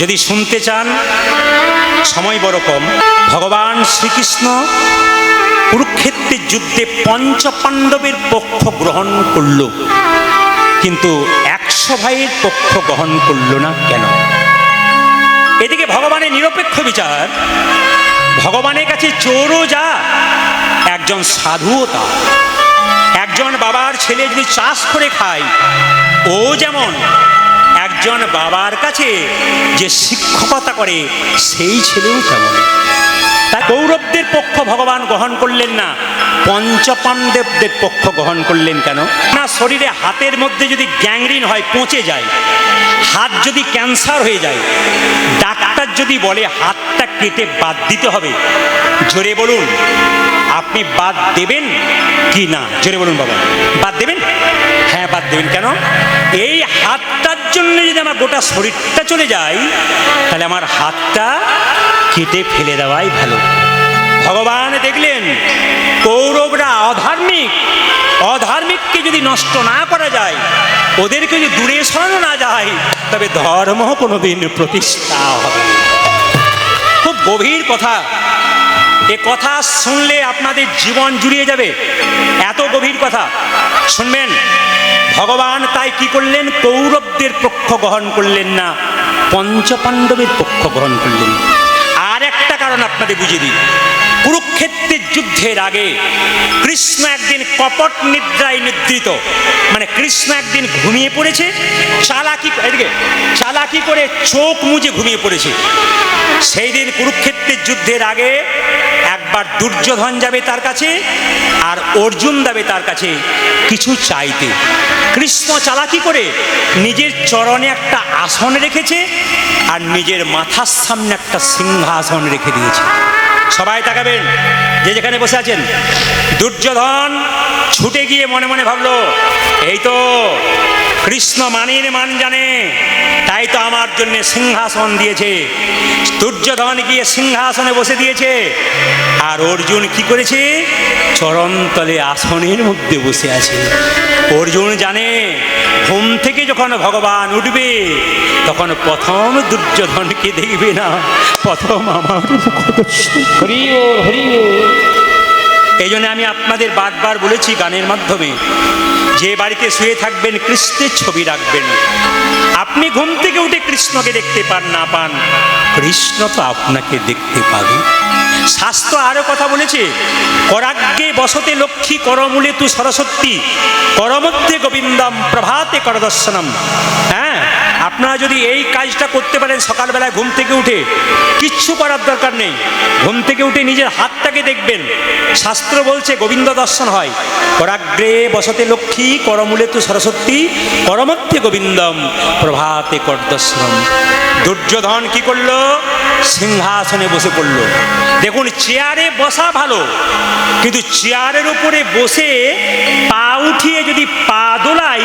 যদি শুনতে চান, সময় বড় কম। ভগবান শ্রীকৃষ্ণ কুরুক্ষেত্রের যুদ্ধে পঞ্চপাণ্ডবের পক্ষ গ্রহণ করল, কিন্তু 100 ভাইয়ের পক্ষ গ্রহণ করল না কেন? এদিকে ভগবানের নিরপেক্ষ বিচার। ভগবানের কাছে চোরও যা, একজন সাধুও তা। একজন বাবার ছেলে যদি চাষ করে খায়, ও যেমন একজন বাবার কাছে যে শিক্ষকতা করে সেই ছেলেও তেমন। তাই কৌরবদের পক্ষ ভগবান গ্রহণ করলেন না, পঞ্চপাণ্ডবদের পক্ষ গ্রহণ করলেন কেন? না, শরীরে হাতের মধ্যে যদি গ্যাংরিন হয়, পচে যায়, হাত যদি ক্যান্সার হয়ে যায়, ডাক্তার যদি বলে হাতটা কেটে বাদ দিতে হবে, জোরে বলুন, আপনি বাদ দেবেন কি না? জোরে বলুন বাবা, বাদ দেবেন? হ্যাঁ, বাদ দেবেন। কেন? এই হাতটার জন্য যদি আমার গোটা শরীরটা চলে যায়, তাহলে আমার হাতটা কেটে ফেলে দেওয়াই ভালো। ভগবান দেখলেন কৌরবরা অধার্মিক, অধার্মিককে যদি নষ্ট না করা যায়, ওদেরকে যদি দূরে সরানো না যায়, তবে ধর্ম কোনোদিন প্রতিষ্ঠা হবে। খুব গভীর কথা। এ কথা শুনলে আপনাদের জীবন জুড়িয়ে যাবে, এত গভীর কথা। শুনবেন, ভগবান তাই কি করলেন? কৌরবদের পক্ষ গ্রহণ করলেন না, পঞ্চপাণ্ডবের পক্ষ গ্রহণ করলেন। আর একটা কারণ আপনাদের বুঝিয়ে দিই। কুরুক্ষেত্রের যুদ্ধের আগে কৃষ্ণ একদিন কপট নিদ্রায় নিদ্রিত, মানে কৃষ্ণ একদিন ঘুমিয়ে পড়েছে, চালাকি করে চোখ মুজে ঘুমিয়ে পড়েছে। সেই দিন কুরুক্ষেত্রের যুদ্ধের আগে একবার দুর্যোধন যাবে তার কাছে, আর অর্জুন যাবে তার কাছে কিছু চাইতে। কৃষ্ণ চালাকি করে নিজের চরণে একটা আসন রেখেছে, আর নিজের মাথার সামনে একটা সিংহাসন রেখে দিয়েছে। সবাই তাকাবেন, যে যেখানে বসে আছেন। দুর্যোধন ছুটে গিয়ে মনে মনে ভাবলো, এই তো কৃষ্ণ মানের মান জানে, তাই তো আমার জন্য সিংহাসন দিয়েছে। দুর্যোধন গিয়ে সিংহাসনে বসে দিয়েছে, আর অর্জুন কি করেছে? চরণতলে আসনের মধ্যে বসে আছে। অর্জুন জানে ঘুম থেকে যখন ভগবান উঠবে, তখন প্রথম দুর্যোধনকে দেখবে না, প্রথম আমার মুখদর্শন। এই জন্য আমি আপনাদের বারবার বলেছি গানের মাধ্যমে, যে বাড়িতে শুয়ে থাকবেন কৃষ্ণের ছবি রাখবেন। আপনি ঘুম থেকে উঠে কৃষ্ণকে দেখতে পান না পান, কৃষ্ণ তো আপনাকে দেখতে পাবে। শাস্ত্র আরো কথা বলেছে, করাগ্রে বসতে লক্ষ্মী করমূলে তু সরস্বতী করমধ্যে গোবিন্দম প্রভাতে করদর্শনম। হ্যাঁ, আপনারা যদি এই কাজটা করতে পারেন, সকালবেলায় ঘুম থেকে উঠে কিচ্ছু করার দরকার নেই, ঘুম থেকে উঠে নিজের হাতটাকে দেখবেন। শাস্ত্র বলছে গোবিন্দ দর্শন হয়। করাগ্রে বসতে লক্ষ্মী করমূলে তু সরস্বতী করমধ্যে গোবিন্দম প্রভাতে করদর্শনম। দুর্যোধন কি করলো? সিংহাসনে বসে পড়ল। দেখুন, চেয়ারে বসা ভালো, কিন্তু চেয়ারের উপরে বসে পা উঠিয়ে যদি পা দোলাই,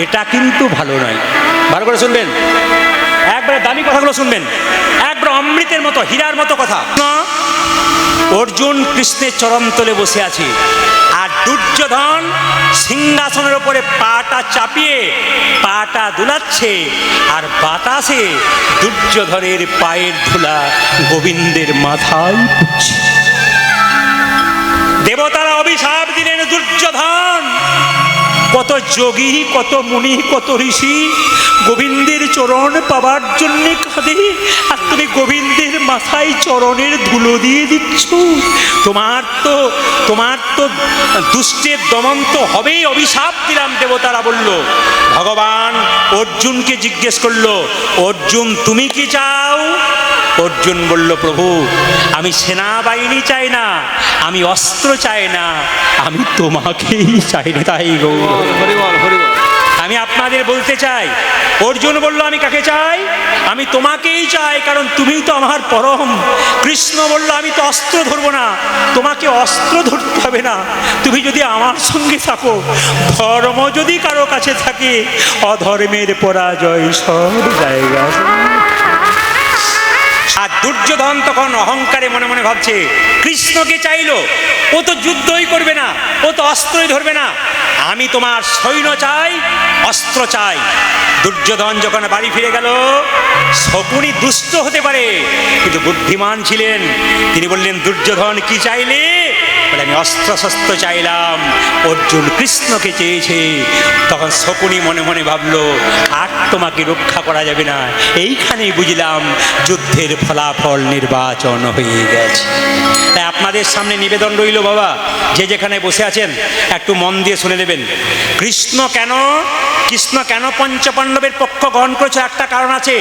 এটা কিন্তু ভালো নয়। ভালো করে শুনবেন, একবারে দামি কথাগুলো শুনবেন, একবার অমৃতের মতো, হীরার মতো কথা। অর্জুন কৃষ্ণের চরণতলে বসে আছে, আর দুর্যোধন সিংহাসনের উপরে পাটা চাপিয়ে পাটা দুলাচ্ছে, আর বাতাসে দুর্যোধনের পায়ের ধুলা গোবিন্দের মাথায় পড়ছে। দেবতারা অভিশাপ দিলেন, দুর্যোধন, কত যোগী, কত মুনি, কত ঋষি গোবিন্দের চরণ পাবার জন্য কাঁদে, আর তুমি গোবিন্দের মাথায় চরণের ধুলো দিয়ে দিচ্ছ। তোমার তো দুষ্টের দমন তো হবেই, অভিশাপ দিলাম। দেবতারা বলল। ভগবান অর্জুনকে জিজ্ঞেস করলো, অর্জুন তুমি কি চাও? অর্জুন বলল, প্রভু আমি সেনাবাহিনী চাই না, আমি অস্ত্র চাই না, আমি তোমাকেই চাই না। তাই আমি আপনাদের বলতে চাই, অর্জুন বলল আমি কাকে চাই? আমি তোমাকেই চাই, কারণ তুমি তো আমার পরম। কৃষ্ণ বলল, আমি তো অস্ত্র ধরবো না, তোমাকে অস্ত্র ধরতে হবে না, তুমি যদি আমার সঙ্গে থাকো। ধর্ম যদি কারো কাছে থাকে, অধর্মের পরাজয় সব জায়গা। আর দুর্যোধন তখন অহংকারে মনে মনে ভাবছে, কৃষ্ণকে চাইলো, ও তো যুদ্ধই করবে না, ও তো অস্ত্রই ধরবে না, আমি তোমার সৈন্য চাই, অস্ত্র চাই। দুর্যোধন যখন বাড়ি ফিরে গেল, শকুনি দুষ্ট হতে পারে কিন্তু বুদ্ধিমান ছিলেন। তিনি বললেন, দুর্যোধন কি চাইলে? বলে, আমি অস্ত্র শস্ত্র চাইলাম, অর্জুন কৃষ্ণকে চেয়েছে। তখন শকুনি মনে মনে ভাবলো, আর তোমাকে রক্ষা করা যাবে না। এইখানেই বুঝলাম যুদ্ধের ফলাফল নির্বাচন হয়ে গেছে। তাই আপনাদের সামনে নিবেদন রইল বাবা, যে যেখানে বসে আছেন একটু মন দিয়ে শুনে নেবেন। কৃষ্ণ কেন পঞ্চপাণ্ডবের পক্ষ গ্রহণ করেছে? একটা কারণ আছে,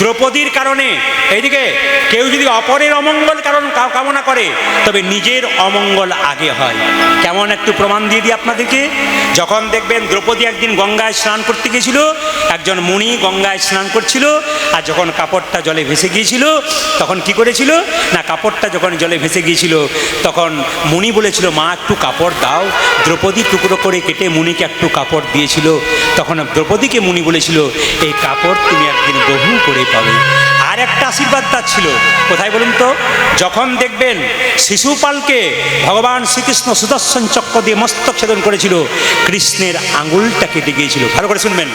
দ্রৌপদীর কারণে। এইদিকে কেউ যদি অপরের অমঙ্গল কামনা করে তবে নিজের অমঙ্গল আগে হয়। কেমন একটু প্রমাণ দিয়ে দিই আপনাদেরকে। যখন দেখবেন দ্রৌপদী একদিন গঙ্গায় স্নান করতে গিয়েছিল, একজন মুনি গঙ্গায় স্নান করছিল, আর যখন কাপড়টা জলে ভেসে গিয়েছিল তখন কি করেছিল না, কাপড়টা যখন জলে ভেসে গিয়েছিল তখন মুনি বলেছিল, মা একটু কাপড় দাও। দ্রৌপদী টুকরো করে কেটে মুনিকে একটু কাপড় দিয়েছিল। তখন দ্রৌপদীকে মুনি বলেছিল, এই কাপড় তুমি একদিন বহু করে পাবে। আর একটা আশীর্বাদ তার ছিল, কোথায় বলুন তো? যখন দেখবেন শিশুপালকে ভগবান শ্রীকৃষ্ণ সুদর্শন চক্র দিয়ে মস্তক ছেদন করেছিল, কৃষ্ণের আঙুলটা কেটে গিয়েছিল। ভালো করে শুনবেন,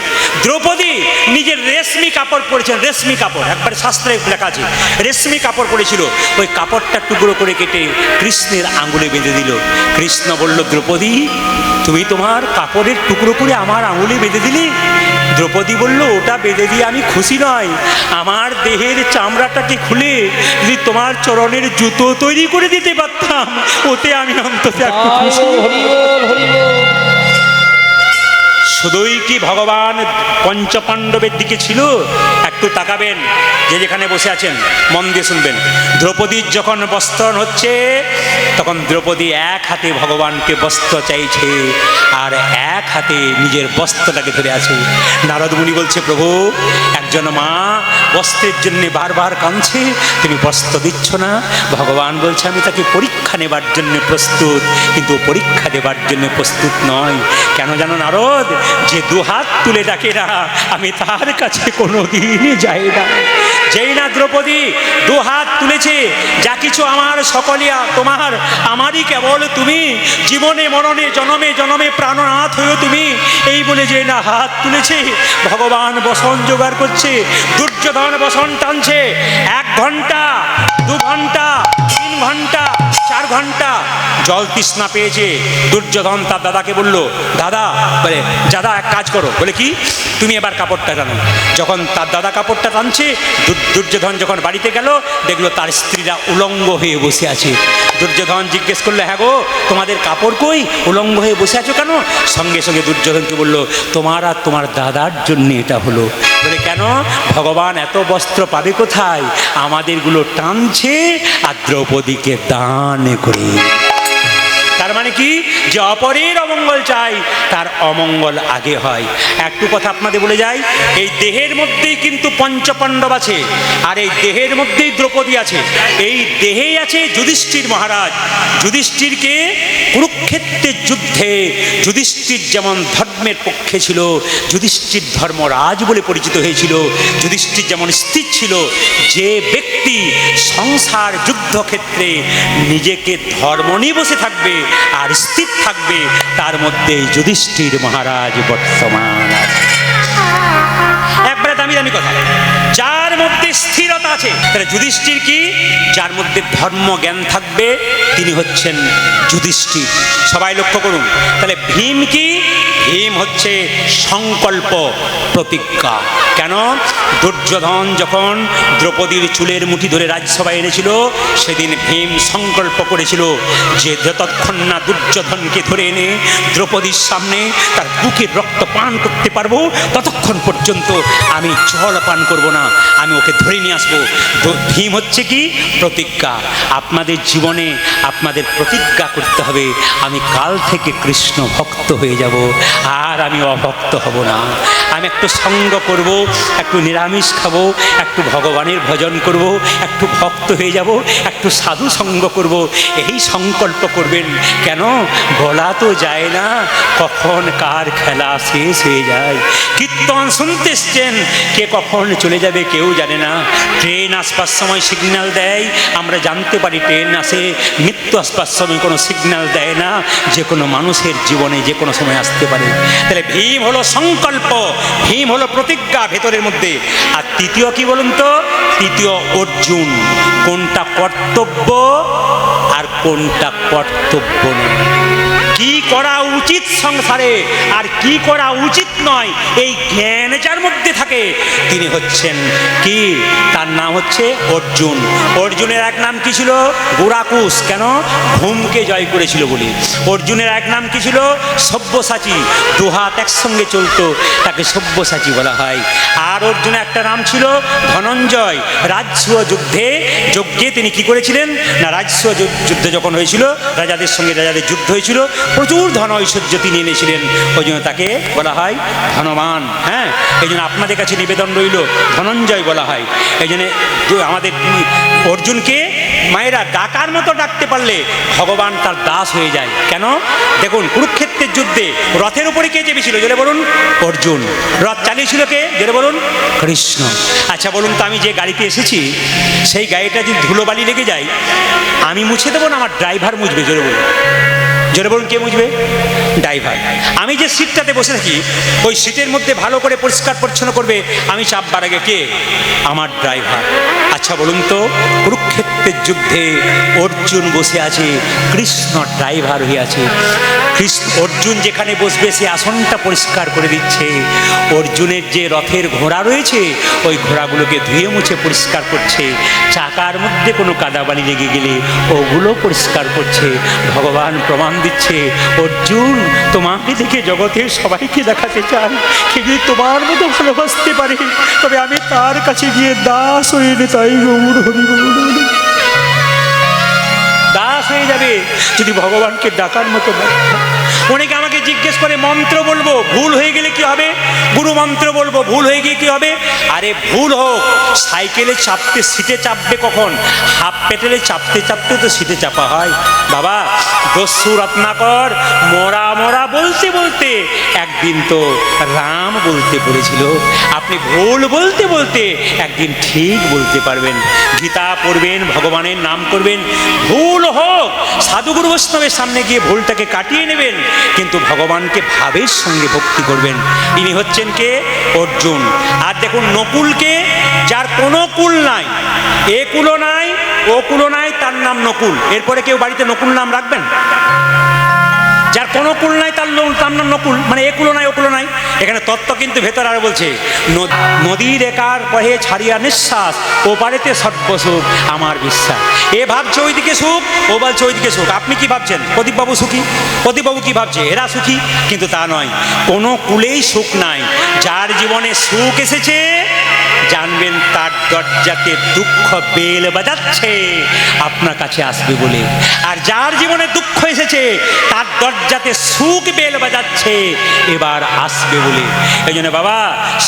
দ্রৌপদী নিজের রেশমি কাপড় পরেছেন, রেশমি কাপড়, একবার শাস্ত্রে লেখা আছে, রেশমি কাপড় পরেছিল। ওই কাপড়টা টুকরো করে কেটে কৃষ্ণের আঙুলে বেঁধে দিল। কৃষ্ণ বলল, দ্রৌপদী তুমি তোমার কাপড়ের টুকরো করে আমার আঙুলে বেঁধে দিলি? দ্রৌপদী বলল, ওটা বেঁধে দিয়ে আমি খুশি নয়, আমার দেহের চামড়াটাকে খুলে যদি তোমার চরণের জুতো তৈরি করে দিতে পারতাম, ওতে আমি অন্তত একটু খুশি। শুধুই কি ভগবান পঞ্চপাণ্ডবের দিকে ছিল? একটু তাকাবেন, যে যেখানে বসে আছেন মন দিয়ে শুনবেন। দ্রৌপদীর যখন বস্ত্রণ হচ্ছে তখন দ্রৌপদী এক হাতে ভগবানকে বস্ত্র চাইছে আর এক হাতে নিজের বস্ত্রটাকে ধরে আছে। নারদ মুনি বলছে, প্রভু একজন মা বস্ত্রের জন্য বারবার কাঁদছে, তুমি বস্ত্র দিচ্ছ না। ভগবান বলছে, আমি তাকে পরীক্ষা নেবার জন্য প্রস্তুত, কিন্তু পরীক্ষা দেবার জন্য প্রস্তুত নয়। কেন জানো নারদ? যে দুহাত তুলে ডাকে না, আমি তার কাছে কোনোদিন যাই না। যেই না দ্রৌপদী দুহাত তুলেছে, যা কিছু আমার সকলিয়া তোমার, আমারই কেবল তুমি, জীবনে মরণে জনমে জনমে প্রাণনাথ হয়েও তুমি, এই বলে যে না হাত তুলেছে, ভগবান বসন জোগাড় করছে। দুর্যোধন বসন টানছে, 1 ঘন্টা 2 ঘন্টা 3 ঘন্টা 4 ঘন্টা জল তৃষ্ণা পেয়েছে। দুর্যোধন তার দাদাকে বলল, দাদা, বলে দাদা এক কাজ করো। বলে কি? তুমি এবার কাপড়টা টানো। যখন তার দাদা কাপড়টা টানছে, দুর্যোধন যখন বাড়িতে গেল দেখলো তার স্ত্রীরা উলঙ্গ হয়ে বসে আছে। দুর্যোধন জিজ্ঞেস করলো, হ্যাঁ গো, তোমাদের কাপড় কই? উলঙ্গ হয়ে বসে আছো কেন? সঙ্গে সঙ্গে দুর্যোধনকে বলল, তোমার আর তোমার দাদার জন্য এটা হলো। বলে কেন? ভগবান এত বস্ত্র পাবে কোথায়? আমাদেরগুলো টানছে আর দ্রৌপদীকে দান করে। তার মানে কি? যে অপরের অমঙ্গল চাই তার অমঙ্গল আগে হয়। একটু কথা আপনাদের বলে যাই, এই দেহের মধ্যেই কিন্তু পঞ্চপাণ্ডব আছে, আর এই দেহের মধ্যেই দ্রৌপদী আছে। এই দেহেই আছে যুধিষ্ঠির মহারাজ। যুধিষ্ঠিরকে কুরুক্ষেত্রের যুদ্ধে যুধিষ্ঠির যেমন ধর্মের পক্ষে ছিল, যুধিষ্ঠির ধর্মরাজ বলে পরিচিত হয়েছিল। যুধিষ্ঠির যেমন স্থির ছিল, যে ব্যক্তি সংসার যুদ্ধক্ষেত্রে নিজেকে ধর্ম নিয়ে বসে থাকবে আর স্থির থাকবে, তার মধ্যে যুধিষ্ঠির মহারাজ বর্তমান। একবারে দামি দামি কথা, যার মধ্যে স্থিরতা আছে তাহলে যুধিষ্ঠির কি? যার মধ্যে ধর্ম জ্ঞান থাকবে তিনি হচ্ছেন যুধিষ্ঠির। সবাই লক্ষ্য করুন, তাহলে ভীম কি? ভীম হচ্ছে সংকল্প, প্রতিজ্ঞা। কেন? দুর্যোধন যখন দ্রৌপদীর চুলের মুঠি ধরে রাজসভায় এনেছিল, সেদিন ভীম সংকল্প করেছিল যে যতক্ষণ না দুর্যোধনকে ধরে এনে দ্রৌপদীর সামনে তার বুকের রক্ত পান করতে পারবো, ততক্ষণ পর্যন্ত আমি জল পান করব না, আমি ওকে ধরে নিয়ে আসবো। ভীম হচ্ছে কি? প্রতিজ্ঞা। আপনাদের জীবনে আপনাদের প্রতিজ্ঞা করতে হবে, আমি কাল থেকে কৃষ্ণ ভক্ত হয়ে যাব, আর আমি অভক্ত হব না। আমি একটু সঙ্গ করব, একটু নিরামিষ খাবো, একটু ভগবানের ভজন করব, একটু ভক্ত হয়ে যাব, একটু সাধু সঙ্গ করব। এই সংকল্প করবেন। কেন? বলা তো যায় না কখন কার খেলা শেষ হয়ে যায়। কীর্তন শুনতে এসছেন, কে কখন চলে যাবে কেউ জানে না। ট্রেন আসবার সময় সিগন্যাল দেয়, আমরা জানতে পারি ট্রেন আসে। মৃত্যু আসবার সময় কোনো সিগন্যাল দেয় না, যে কোনো মানুষের জীবনে যে কোনো সময় আসতে পারে। সংসারে। তাহলে ভীম হলো সংকল্প, ভীম হলো প্রতিজ্ঞা ভেতরের মধ্যে। আর তৃতীয় কি বলুন তো? তৃতীয় অর্জুন। কোনটা কর্তব্য আর কোনটা কর্তব্য নয়, কি করা উচিত সংসারে আর কি করা উচিত নয়, এই জ্ঞান যার মধ্যে থাকে তিনি হচ্ছেন কি? তার নাম হচ্ছে অর্জুন। অর্জুনের এক নাম কি ছিল? গুরাকুশ। কেন? ভূমকে জয় করেছিল বলে। অর্জুনের এক নাম কি ছিল? সব্যসাচী। দুহাত একসঙ্গে চলতো, তাকে সব্যসাচী বলা হয়। আর অর্জুনের একটা নাম ছিল ধনঞ্জয়। রাজসূয় যজ্ঞে তিনি কি করেছিলেন না, রাজসূয় যুদ্ধ যখন হয়েছিল, রাজাদের সঙ্গে রাজাদের যুদ্ধ হয়েছিল, প্রচুর ধন ঐশ্বর্য তিনি এনেছিলেন, ওই জন্য তাকে বলা হয় ধনবান। হ্যাঁ, এই জন্য আপনাদের কাছে নিবেদন রইল, ধনঞ্জয় বলা হয়। এই জন্য আমাদের অর্জুনকে মায়েরা ডাকার মতো ডাকতে পারলে ভগবান তার দাস হয়ে যায়। কেন? দেখুন, কুরুক্ষেত্রের যুদ্ধে রথের উপরে কে চেপেছিল? জোরে বলুন। অর্জুন। রথ চালিয়েছিল কে? জোরে বলুন। কৃষ্ণ। আচ্ছা বলুন তো, আমি যে গাড়িতে এসেছি সেই গাড়িটা যদি ধুলোবালি লেগে যায়, আমি মুছে দেবো না আমার ড্রাইভার মুছবে? জোরে বলুন। জোরে বলুন, কে মুছবে? ড্রাইভার। আমি যে সিটটাতে বসে থাকি ওই সিটের মধ্যে ভালো করে পরিষ্কার পরিচ্ছন্ন করবে আমি চাপবার আগে কে? আমার ড্রাইভার। আচ্ছা বলুন তো, কুরুক্ষেত্রের যুদ্ধে অর্জুন বসে আছে, কৃষ্ণ ড্রাইভার হয়ে আছে। অর্জুন যেখানে বসবে সে আসনটা পরিষ্কার করে দিচ্ছে। অর্জুনের যে রথের ঘোড়া রয়েছে ওই ঘোড়াগুলোকে ধুয়ে মুছে পরিষ্কার করছে। চাকার মধ্যে কোনো কাদাবালি লেগে গেলে ওগুলো পরিষ্কার করছে। ভগবান প্রমাণ দিচ্ছে, অর্জুন তোমাকে দেখে জগতের সবাইকে দেখাতে চাই, কে যদি তোমার মতো ভালোবাসতে পারে তবে আমি তার কাছে গিয়ে দাস হয়ে তাই গৌর হরি বল, দাস হয়ে যাবে যদি ভগবানকে ডাকার মতো। অনেকে আমাকে জিজ্ঞেস করে মন্ত্র বলবো, ভুল হয়ে গেলে কি হবে? গুরু মন্ত্র বলবো, ভুল হয়ে গিয়ে কি হবে? আরে ভুল হোক, সাইকেলে চাপতে সিটে চাপবে কখন? হাফ পেটেলে চাপতে চাপতে তো সিটে চাপা হয়। বাবা, দস্যু রত্নাকর মোরা মোরা বলতে বলতে একদিন তো রাম বলতে পড়েছিল। আপনি ভুল বলতে বলতে একদিন ঠিক বলতে পারবেন। গীতা পড়বেন, ভগবানের নাম করবেন, ভুল হোক সাধুগুরু বৈষ্ণবের সামনে গিয়ে ভুলটাকে কাটিয়ে নেবেন, কিন্তু ভগবানকে ভাবের সঙ্গে ভক্তি করবেন। ইনি হচ্ছেন কে? অর্জুন। আর দেখুন নকুলকে, যার কোনো কুল নাই, এ কুলো নাই ও কুলো নাই, তার নাম নকুল। এরপরে কেউ বাড়িতে নকুল নাম রাখবেন? যার কোনো কুল নাই তার নাম নকুল, মানে এ কুলো নাই ও কুলো নাই। এখানে তত্ত্ব কিন্তু ভেতর আর বলছে, নদীর একার কহে ছাড়িয়া নিঃশ্বাস, ও পারেতে সর্বসুখ আমার বিশ্বাস। এ ভাবছে ওইদিকে সুখ, ও বলছে ওইদিকে সুখ। আপনি কি ভাবছেন? প্রদীপবাবু সুখী, প্রদীপবাবু কি ভাবছে? এরা সুখী, কিন্তু তা নয়। কোনো কুলেই সুখ নাই। যার জীবনে সুখ এসেছে জানবেন তার দরজাতে দুঃখ বেল বাজাচ্ছে আপনার কাছে আসবে বলে। আর যার জীবনে দুঃখ এসেছে তার দরজাতে সুখ বেল বাজাচ্ছে এবার আসবে বলে। এই জন্য বাবা,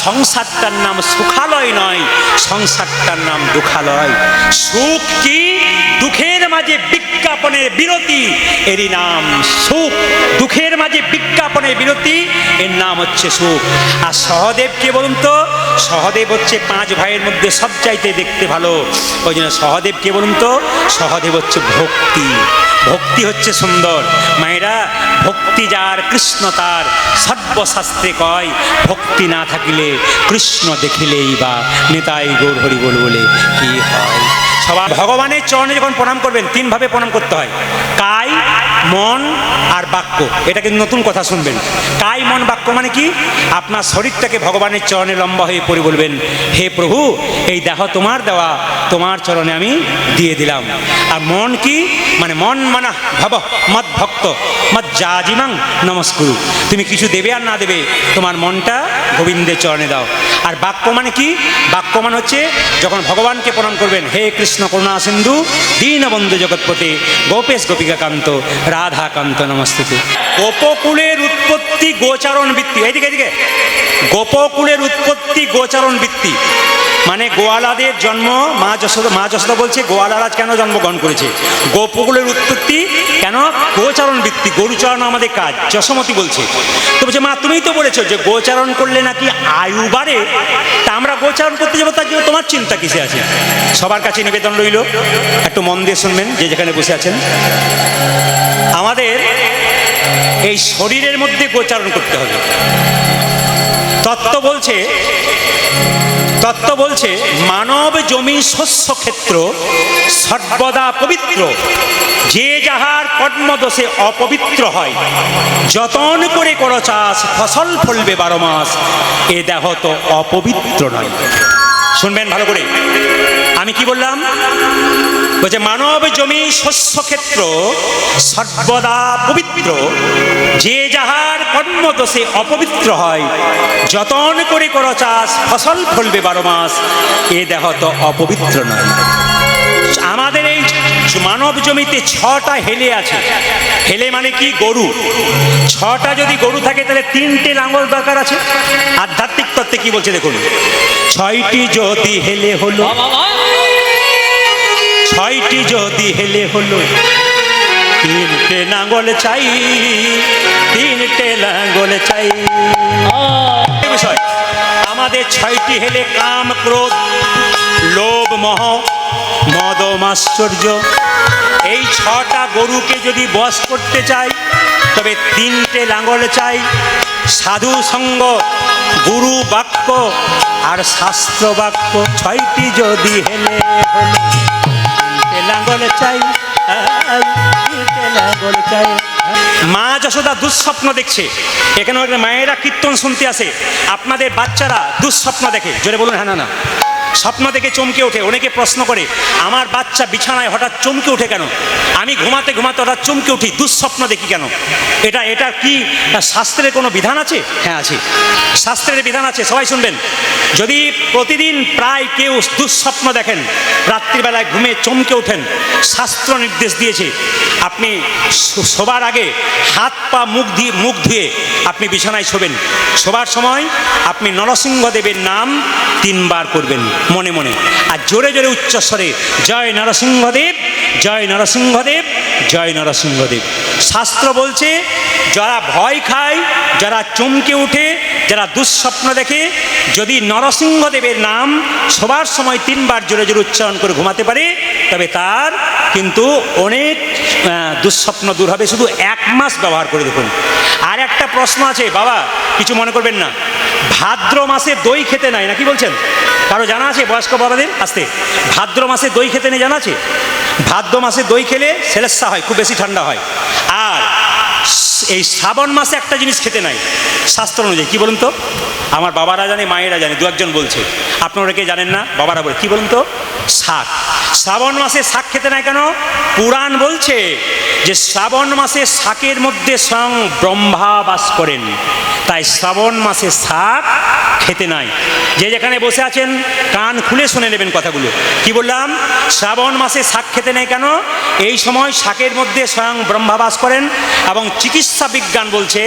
সংসারটার নাম সুখালয় নয়, সংসারটার নাম দুঃখালয়। সুখ কি? দুঃখের মাঝে বিজ্ঞাপনের বিরতি, এরই নাম সুখ। দুঃখের মাঝে বিজ্ঞাপনের বিরতি, এর নাম হচ্ছে সুখ। আর সহদেব কে বলুন তো? সহদেব হচ্ছে 5 ভাইয়ের মধ্যে সবচাইতে দেখতে ভালো। ওই জন্য সহদেব কে বলুন তো? সহদেব হচ্ছে ভক্তি। ভক্তি হচ্ছে সুন্দর। মায়েরা, ভক্তি যার কৃষ্ণ তার, সর্বশাস্ত্রে কয় ভক্তি না থাকিলে কৃষ্ণ দেখিলেই বা নেতাই গৌর হরি বল বলে কি হয়। সবাই ভগবানের চরণে যখন প্রণাম করবেন 3 ভাবে প্রণাম করতে হয়, কায়, মন আর বাক্য। এটা কিন্তু নতুন কথা শুনবেন। কায়, মন, বাক্য মানে কি? আপনার শরীরটাকে ভগবানের চরণে লম্বা হয়ে পড়ে বলবেন, হে প্রভু এই দেহ তোমার দেওয়া, তোমার চরণে আমি দিয়ে দিলাম। আর মন কি? মানে মন মানা ভব মদ ভক্ত মদ জাজিমাং নমস্কুরু। তুমি কিছু দেবে আর না দেবে, তোমার মনটা গোবিন্দের চরণে দাও। আর বাক্য মানে কি? বাক্য মানে হচ্ছে যখন ভগবানকে প্রণাম করবেন, হে কৃষ্ণ করুণা সিন্ধু দীনবন্ধু জগৎপতে গোপেশ গোপিকা কান্ত রাধা কান্ত নমস্তুতে। গোপকুলের উৎপত্তি গোচারণ বৃত্তি। এইদিকে এদিকে, গোপকুলের উৎপত্তি গোচারণ বৃত্তি মানে গোয়ালাদের জন্ম। মা যশোদা বলছে গোয়ালারা কেন জন্মগ্রহণ করেছে? গোপকুলের উৎপত্তি কেন? গোচারণ বৃত্তি, গরুচরণ আমাদের কাজ। যশোমতী বলছে, তো বলছে মা তুমিই তো বলেছো যে গোচারণ করলে নাকি আয়ু বাড়ে, তা আমরা গোচারণ করতে যাবো, তার জন্য তোমার চিন্তা কিসে আছে? সবার কাছে নিবেদন রইল, একটু মন দিয়ে শুনবেন যে যেখানে বসে আছেন। আমাদের এই শরীরের মধ্যে গোচারণ করতে হবে। তত্ত্ব বলছে মানব জমি শস্য ক্ষেত্র সর্বদা পবিত্র, যে যাহার কর্মদোষে অপবিত্র হয়, যতন করে করো চাষ ফসল ফলবে 12 মাস, এ দেহ তো অপবিত্র নয়। শুনবেন ভালো করে, আমি কি বললাম? বলছে মানব জমি শস্য ক্ষেত্র সর্বদা পবিত্র, যে যাহার কর্মদোষে অপবিত্র হয়, যতন করে করো চাষ ফসল ফলবে 12 মাস, এ দেহ তো অপবিত্র নয়। আমাদের এই মানব জমিতে 6টা হেলে আছে। হেলে মানে কি? গরু। 6টা যদি গরু থাকে তাহলে 3টে লাঙ্গল দরকার আছে। আধ্যাত্মিক তত্ত্বে কি বলছে দেখুন, 6টি যদি হেলে হলো, 6টি যদি হেলে হলো, 3টে লাঙ্গল চাই, 3টে লাঙ্গল চাই। বিষয় আমাদের 6টি হেলে কাম ক্রোধ লোভ মোহ মদ মাশ্চর্য, এই 6টা গরুকে যদি বশ করতে চাই তবে 3টে লাঙ্গল চাই। সাধু সঙ্গ, গুরু বাক্য আর শাস্ত্র বাক্য, 6টি যদি হেলে হলো, 3টে লাঙ্গল চাই, 3টে লাঙ্গল চাই। মা যশোদা দুঃস্বপ্ন দেখছে, এখানে মায়েরা কীর্তন শুনতে আসে। আপনাদের বাচ্চারা দুঃস্বপ্ন দেখে? জোরে বলুন হ্যাঁ না না। স্বপ্ন দেখে চমকে ওঠে। অনেকে প্রশ্ন করে আমার বাচ্চা বিছানায় হঠাৎ চমকে ওঠে কেন? আমি ঘুমাতে ঘুমাতে হঠাৎ চমকে উঠি, দুঃস্বপ্ন দেখি কেন? এটা কি শাস্ত্রের কোনো বিধান আছে? হ্যাঁ আছে, শাস্ত্রের বিধান আছে। সবাই শুনবেন, যদি প্রতিদিন প্রায় কেউ দুঃস্বপ্ন দেখেন, রাত্রিবেলায় ঘুমে চমকে ওঠেন, শাস্ত্র নির্দেশ দিয়েছে আপনি শোবার আগে হাত পা মুখ ধুয়ে আপনি বিছানায় শোবেন। শোবার সময় আপনি নরসিংহদেবের নাম 3 বার করবেন মনে মনে, আর জোরে জোরে উচ্চস্বরে জয় নরসিংহদেব, জয় নরসিংহদেব, জয় নরসিংহদেব। শাস্ত্র বলছে যারা ভয় খায়, যারা চমকে উঠে, যারা দুঃস্বপ্ন দেখে, যদি নরসিংহদেবের নাম শোবার সময় 3 বার জোরে জোরে উচ্চারণ করে ঘুমাতে পারে, তবে তার কিন্তু অনেক দুঃস্বপ্ন দূর হবে। শুধু 1 মাস ব্যবহার করে দেখুন। আর একটা প্রশ্ন আছে বাবা, কিছু মনে করবেন না, ভাদ্র মাসে দই খেতে নাই নাকি বলছেন? কারো জানা আছে? বয়স্ক বাবাদের আসতে, ভাদ্র মাসে দই খেতে নেই জানা আছে? ভাদ্র মাসে দই খেলে সেলেসা হয়, খুব বেশি ঠান্ডা হয়। আর এই শ্রাবণ মাসে একটা জিনিস খেতে নাই শাস্ত্র অনুযায়ী, কি বলুন তো? আমার বাবারা জানে, মায়েরা জানে, 2-1 জন বলছে, আপনারা কে জানেন না? বাবারা বলে কি বলুন তো? শাক। শ্রাবণ মাসে শাক খেতে নাই কেন? পুরাণ বলছে যে শ্রাবণ মাসে শাকের মধ্যে স্বয়ং ব্রহ্মা বাস করেন, তাই শ্রাবণ মাসে শাক খেতে নাই। যে যেখানে বসে আছেন কান খুলে শুনে নেবেন কথাগুলো। কি বললাম? শ্রাবণ মাসে শাক খেতে নেই কেন? এই সময় শাকের মধ্যে স্বয়ং ব্রহ্মা বাস করেন, এবং চিকিৎসা বিজ্ঞান বলছে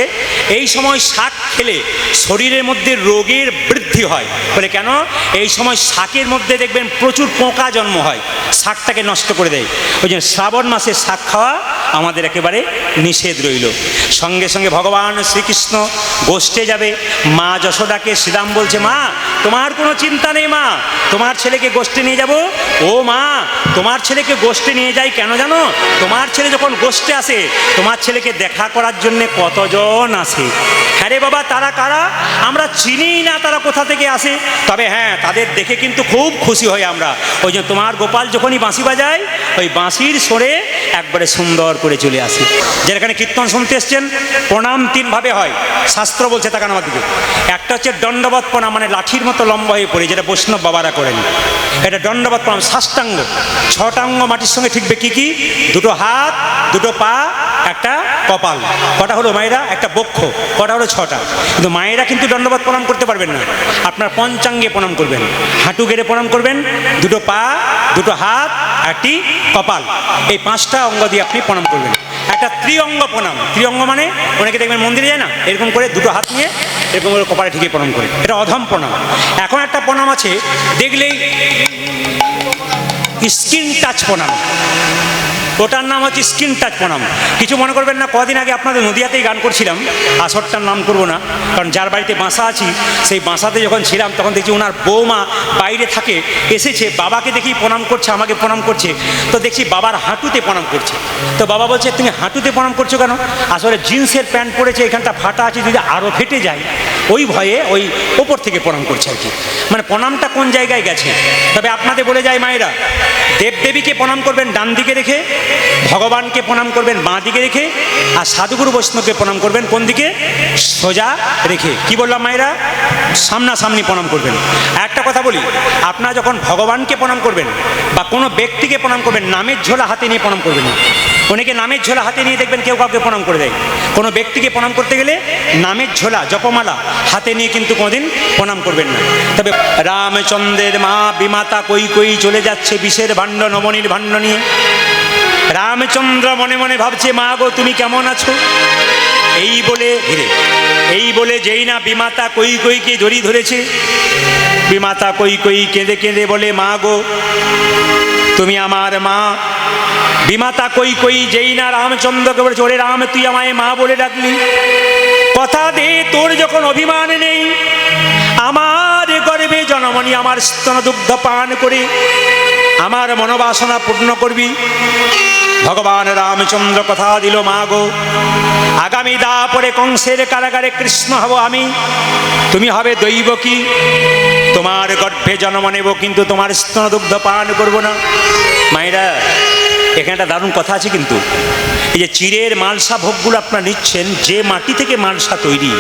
এই সময় শাক খেলে শরীরের মধ্যে রোগের বৃদ্ধি হয়। বলে কেন? এই সময় শাকের মধ্যে দেখবেন প্রচুর পোকা জন্ম হয়, শাকটাকে নষ্ট করে দেয়। ওই জন্য শ্রাবণ মাসে শাক খাওয়া আমাদের একেবারে নিষেধ রইল। সঙ্গে সঙ্গে ভগবান শ্রীকৃষ্ণ গোষ্ঠে যাবে। মা যশোদাকে শ্রীরাম বলছে, মা তোমার কোনো চিন্তা নেই, মা তোমার ছেলেকে গোষ্ঠে নিয়ে যাব। ও মা, তোমার ছেলেকে গোষ্ঠে নিয়ে যাই কেন জানো? তোমার ছেলে যখন গোষ্ঠে আসে, তোমার ছেলেকে দেখা করার জন্য কতজন আসে। হ্যাঁ রে বাবা, তারা কারা? আমরা চিনি না তারা কোথা থেকে আসে, তবে হ্যাঁ তাদের দেখে কিন্তু খুব খুশি হই আমরা। ওই যে তোমার গোপাল যখনই বাঁশি বাজায়, ওই বাঁশির সরে একবারে সুন্দর করে চলে আসে। যেখানে কীর্তন শুনতে এসছেন, প্রণাম 3 ভাবে হয়, শাস্ত্র বলছে। তাকান আমার দিকে। একটা হচ্ছে দণ্ডবত প্রণাম, মানে লাঠির মতো লম্বা হয়ে পড়ে, যেটা বৈষ্ণব বাবারা করেন, এটা দণ্ডবত প্রণাম। সাষ্টাঙ্গ, 6টা অঙ্গ মাটির সঙ্গে ঠিকবে। কি কি? 2টো হাত, 2টো পা, একটা কপাল। কটা হলো মায়েরা? একটা বক্ষ। কটা হলো? 6টা। কিন্তু মায়েরা কিন্তু দণ্ডবত প্রণাম করতে পারবেন না, আপনার পঞ্চাঙ্গে প্রণাম করবেন। হাঁটু গেড়ে প্রণাম করবেন, 2টো পা, 2টো হাত, 1টি কপাল, এই 5টা অঙ্গ দিয়ে আপনি প্রণাম করবেন। একটা ত্রিঅঙ্গ প্রণাম। ত্রিঅঙ্গ মানে অনেকে দেখবেন মন্দিরে যায় না, এরকম করে 2টো হাত নিয়ে এরকম করে কপালে ঠিকই প্রণাম করে, এটা অধম প্রণাম। এখন একটা প্রণাম আছে, দেখলেই স্কিন টাচ প্রণাম। ওটার নাম হচ্ছে স্ক্রিন টাচ প্রণাম। কিছু মনে করবেন না, কদিন আগে আপনাদের নদিয়াতেই গান করছিলাম, আসরটার নাম করবো না, কারণ যার বাড়িতে বাসা আছি সেই বাসাতে যখন ছিলাম তখন দেখছি ওনার বৌমা বাইরে থাকে, এসেছে, বাবাকে দেখি প্রণাম করছে, আমাকে প্রণাম করছে, তো দেখছি বাবার হাঁটুতে প্রণাম করছে। তো বাবা বলছে তুমি হাঁটুতে প্রণাম করছো কেন? আসলে জিন্সের প্যান্ট পরেছে, এখানটা ফাটা আছে, যদি আরও ফেটে যায় ওই ভয়ে ওই ওপর থেকে প্রণাম করছে আর কি। মানে প্রণামটা কোন জায়গায় গেছে। তবে আপনাদের বলে যায় মায়েরা, দেবদেবীকে প্রণাম করবেন ডান দিকে রেখে, ভগবানকে প্রণাম করবেন বাঁ দিকে রেখে, আর সাধুগুরু বৈষ্ণবকে প্রণাম করবেন কোন দিকে? সোজা রেখে। কি বললাম মায়েরা? সামনাসামনি প্রণাম করবেন। একটা কথা বলি, আপনারা যখন ভগবানকে প্রণাম করবেন বা কোনো ব্যক্তিকে প্রণাম করবেন, নামের ঝোলা হাতে নিয়ে প্রণাম করবেন না। অনেকে নামের ঝোলা হাতে নিয়ে দেখবেন কেউ কাউকে প্রণাম করে দেয়। কোনো ব্যক্তিকে প্রণাম করতে গেলে নামের ঝোলা জপমালা হাতে নিয়ে কিন্তু কোনোদিন প্রণাম করবেন না। তবে রামচন্দ্রের মা বিমাতা কই চলে যাচ্ছে বিষের ভাণ্ড নবনীর ভাণ্ড নিয়ে। রামচন্দ্র মনে মনে ভাবছে, মা গো তুমি কেমন আছো? এই বলে যেই না বিমাতা কইকে জড়ি ধরেছে, বিমাতা কই কেঁদে কেঁদে বলে, মা গো তুমি আমার মা। বিমাতা কই যেই না রামচন্দ্রকে বলেছে, ওরে রাম তুই আমায় মা বলে ডাকলি, কথা দে তোর যখন অভিমান নেই, আমার গর্ভে জনমনি আমার স্তন দুগ্ধ পান করে আমার মনোবাসনা পূর্ণ করবি। ভগবান রামচন্দ্র কথা দিল, মা গো আগামী দাপরে কংসের কারাগারে কৃষ্ণ হব আমি, তুমি হবে দৈবকী, তোমার গর্ভে জন্ম নেব, কিন্তু তোমার স্তন দুগ্ধ পান করব না। মায়েরা এখানে একটা দারুণ কথা আছে কিন্তু, এই যে চিরের মালসা ভোগগুলো আপনারা নিচ্ছেন, যে মাটি থেকে মালসা তৈরি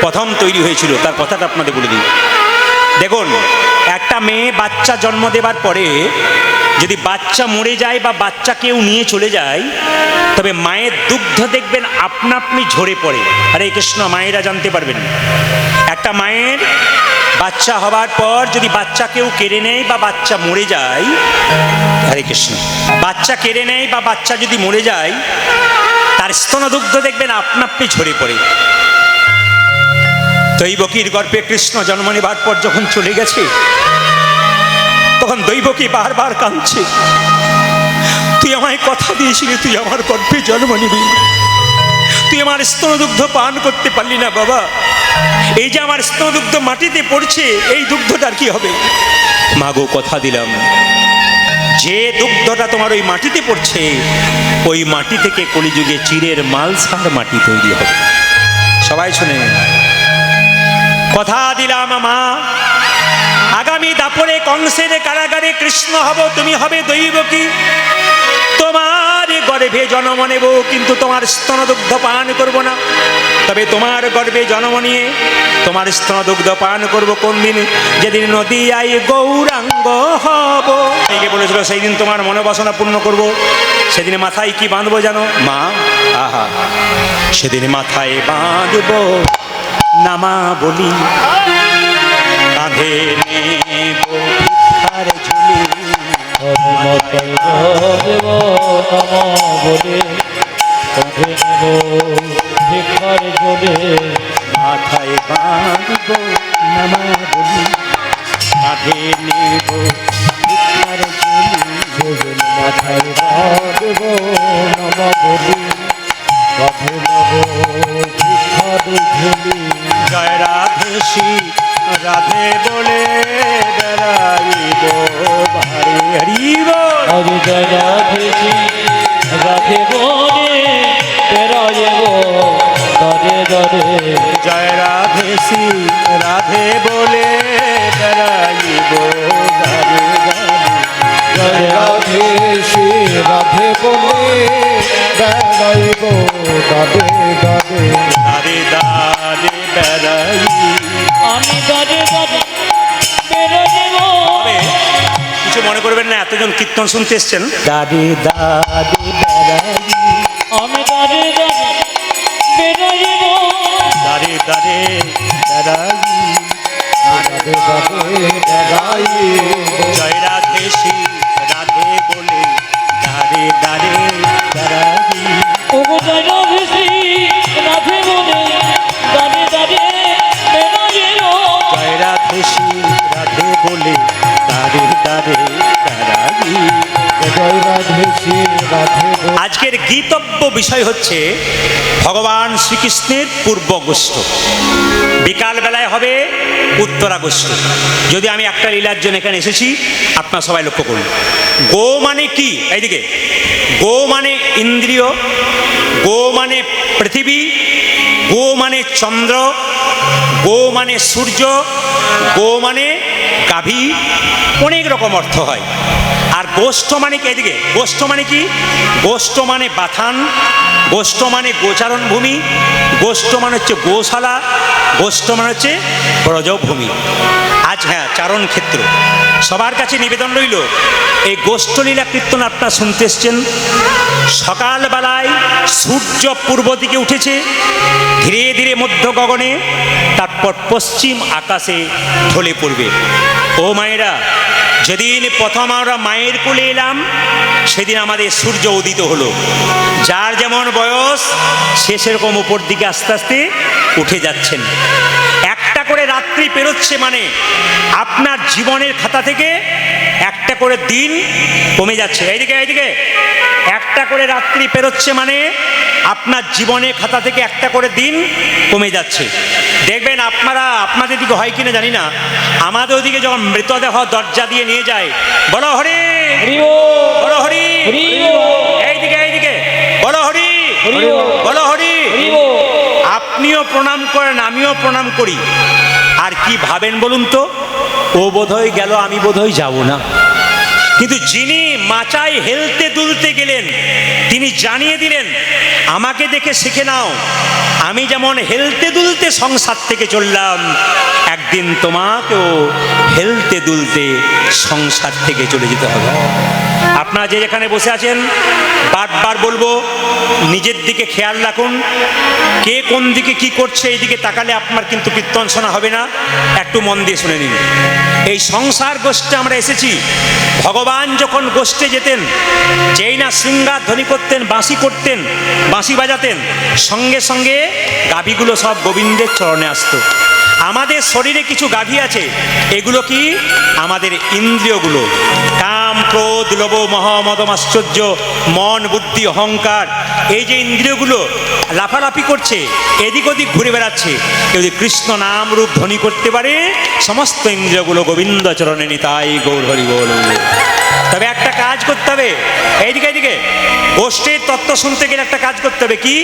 প্রথম তৈরি হয়েছিল তার কথাটা আপনাদের বলে দিই। দেখুন, একটা মেয়ে বাচ্চা জন্ম দেবার পরে যদি বাচ্চা মরে যায় বা বাচ্চা কেউ নিয়ে চলে যায়, তবে মায়ের দুগ্ধ দেখবেন আপনা আপনি ঝরে পড়ে। হরে কৃষ্ণ, মায়েরা জানতে পারবেন, একটা মায়ের বাচ্চা হবার পর যদি বাচ্চা কেউ কেড়ে নেয় বা বাচ্চা মরে যায়, হরে কৃষ্ণ, বাচ্চা কেড়ে নেয় বা বাচ্চা যদি মরে যায়, তার স্তনদুগ্ধ দেখবেন আপনা আপনি ঝরে পড়ে। দৈবকীর গর্ভে কৃষ্ণ জন্ম নেবার পর যখন চলে গেছে, তখন দৈবকী বারবার কাঁদছে, তুই আমায় কথা দিয়েছিলি তুই আমার গর্ভে জন্ম নিবি, তুই আমার স্তনদুগ্ধ পান করতে পারলি না বাবা, এই যে আমার স্তনদুগ্ধ মাটিতে পড়ছে, এই দুগ্ধটার কি হবে? মা গো কথা দিলাম, যে দুগ্ধটা তোমার ওই মাটিতে পড়ছে, ওই মাটি থেকে কলিযুগে চিরের মালসার মাটি তৈরি হবে। সবাই শুনে, কথা দিলাম মা আগামী দাপরে কংসের কারাগারে কৃষ্ণ হব, তুমি হবে দৈবকী, তোমার গর্ভে জন্ম নেব, কিন্তু তোমার স্তনদুগ্ধ পান করব না। তবে তোমার গর্ভে জন্ম নিয়ে তোমার স্তনদুগ্ধ পান করব কোন দিন? যেদিন নদিয়ায় গৌরাঙ্গ হব। এই বলেছিল সেই দিন তোমার মনোবাসনা পূর্ণ করব। সেদিন মাথায় কি বাঁধবো জানো মা? আহা, সেদিন মাথায় বাঁধব নামা বলি, কাঁধে নেব ভিক্ষার ঝুলি, মাথায় বাঁধব নামা বলি, কাঁধে নেব ভিক্ষার ঝুলি, মাথায় বাঁধব নামা বলি, কাঁধে নেব ভিক্ষার ঝুলি, সেদিন মাথায় বাঁধব নামা বলি, কাঁধে নেব ভিক্ষার ঝুলি। জয় রাধে শ্রী রাধে বলে বেড়াইব ভারে হরিব। হরি জয় রাধে শ্রী রাধে বলে বেড়াইব দরে দরে। জয় রাধে শ্রী রাধে বলে বেড়াইব দারে দারে। জয় রাধে শ্রী রাধে বলে বেড়াইব দাদে দাদে। দারে দারে বেড়াই। আমি দাদে দাদে বেড়াইব। কিছু মনে করবেন না, এতজন কীর্তন শুনতে এসছেন। দারে দারে বেড়াই, আমি দাদে দাদে বেড়াইব। দারে দারে বেড়াই, দাদে দাদে বেড়াইব। জয় রাধে শ্রী রাধে বলে দারে দারে বেড়াই। ওগো জয় রাধে শ্রী রাধে বলে দাদে দাদে বেড়াইব। জয় রাধে শ্রী রাধে বলে দারে দারে বেড়াই। জয় রাধে শ্রী রাধে বলে। আজকের গীতব্য বিষয় হচ্ছে ভগবান শ্রীকৃষ্ণের পূর্বগোষ্ঠ, বিকালবেলায় হবে উত্তরাগোষ্ঠ। যদি আমি একটা লীলার জন্য এখানে এসেছি, আপনারা সবাই লক্ষ্য করুন। গো মানে কি? এইদিকে গো মানে ইন্দ্রিয়, গো মানে পৃথিবী, গো মানে চন্দ্র, গো মানে সূর্য, গো মানে গাভী, অনেক রকম অর্থ হয়। আর গোষ্ঠ মানে কি? এদিকে গোষ্ঠ মানে কি? গোষ্ঠ মানে বাথান, গোষ্ঠ মানে গোচারণ ভূমি, গোষ্ঠ মানে হচ্ছে গোশালা, গোষ্ঠ মানে হচ্ছে ব্রজভূমি। আজ হ্যাঁ, চারণ ক্ষেত্র। সবার কাছে নিবেদন রইল, এই গোষ্ঠলীলা কীর্তন আপনারা শুনতে এসছেন। সকালবেলায় সূর্য পূর্ব দিকে উঠেছে, ধীরে ধীরে মধ্য গগনে, তারপর পশ্চিম আকাশে ঢলে পড়বে। ও মায়েরা, যেদিন প্রথম আমরা মায়ের কোলে এলাম, সেদিন আমাদের সূর্য উদিত হলো। যার যেমন বয়স, সে সেরকম উপর দিকে আস্তে আস্তে উঠে যাচ্ছেন। একটা করে রাত্রি পেরোচ্ছে, মানে আপনার জীবনের খাতা থেকে একটা করে দিন কমে যাচ্ছে। এইদিকে এইদিকে একটা করে রাত্রি পেরোচ্ছে, মানে আপনার জীবনের খাতা থেকে একটা করে দিন কমে যাচ্ছে। দেখবেন আপনাদের দিকে হয় কিনা জানি না, আমাদের ওদিকে যখন মৃতদেহ দরজা দিয়ে নিয়ে যায়, বলো হরি বলো হরি, এইদিকে এইদিকে বলো হরি বলো হরি। আপনিও প্রণাম করেন, আমিও প্রণাম করি। আর কি ভাবেন বলুন তো? ও বোধহয় গেল, আমি বোধহয় যাব না। কিন্তু যিনি মাচায় হেলতে দুলতে গেলেন, তিনি জানিয়ে দিলেন, আমাকে দেখে শিখে নাও, আমি যেমন হেলতে দুলতে সংসার থেকে চললাম, একদিন তোমাকেও হেলতে দুলতে সংসার থেকে চলে যেতে হবে। আপনারা যে যেখানে বসে আছেন, বারবার বলবো, নিজের দিকে খেয়াল রাখুন। কে কোন দিকে কি করছে, এই দিকে তাকালে আপনার কিন্তু কীর্তন শোনা হবে না। একটু মন দিয়ে শুনে নিন। এই সংসার গোষ্ঠে আমরা এসেছি। ভগবান যখন গোষ্ঠে যেতেন, যেই না শৃঙ্গার ধ্বনি করতেন, বাঁশি করতেন, বাঁশি বাজাতেন, সঙ্গে সঙ্গে গাভীগুলো সব গোবিন্দের চরণে আসতো। আমাদের শরীরে কিছু গাভী আছে, এগুলো কি? আমাদের ইন্দ্রিয়গুলো। কাম, ক্রোধ, লোভ, মোহ, মদ, মাশ্চর্য, মন, বুদ্ধি, অহংকার, এই যে ইন্দ্রিয়গুলো লাফালাফি করছে, এদিক ওদিক ঘুরে বেড়াচ্ছে। কেউ যদি কৃষ্ণ নাম রূপ ধ্বনি করতে পারে, সমস্ত ইন্দ্রিয়গুলো গোবিন্দ চরণে নিতাই গৌর হরি বল। তবে একটা কাজ করতে হবে, এইদিকে এইদিকে গোষ্ঠীর তত্ত্ব শুনতে গেলে একটা কাজ করতে হবে। কি?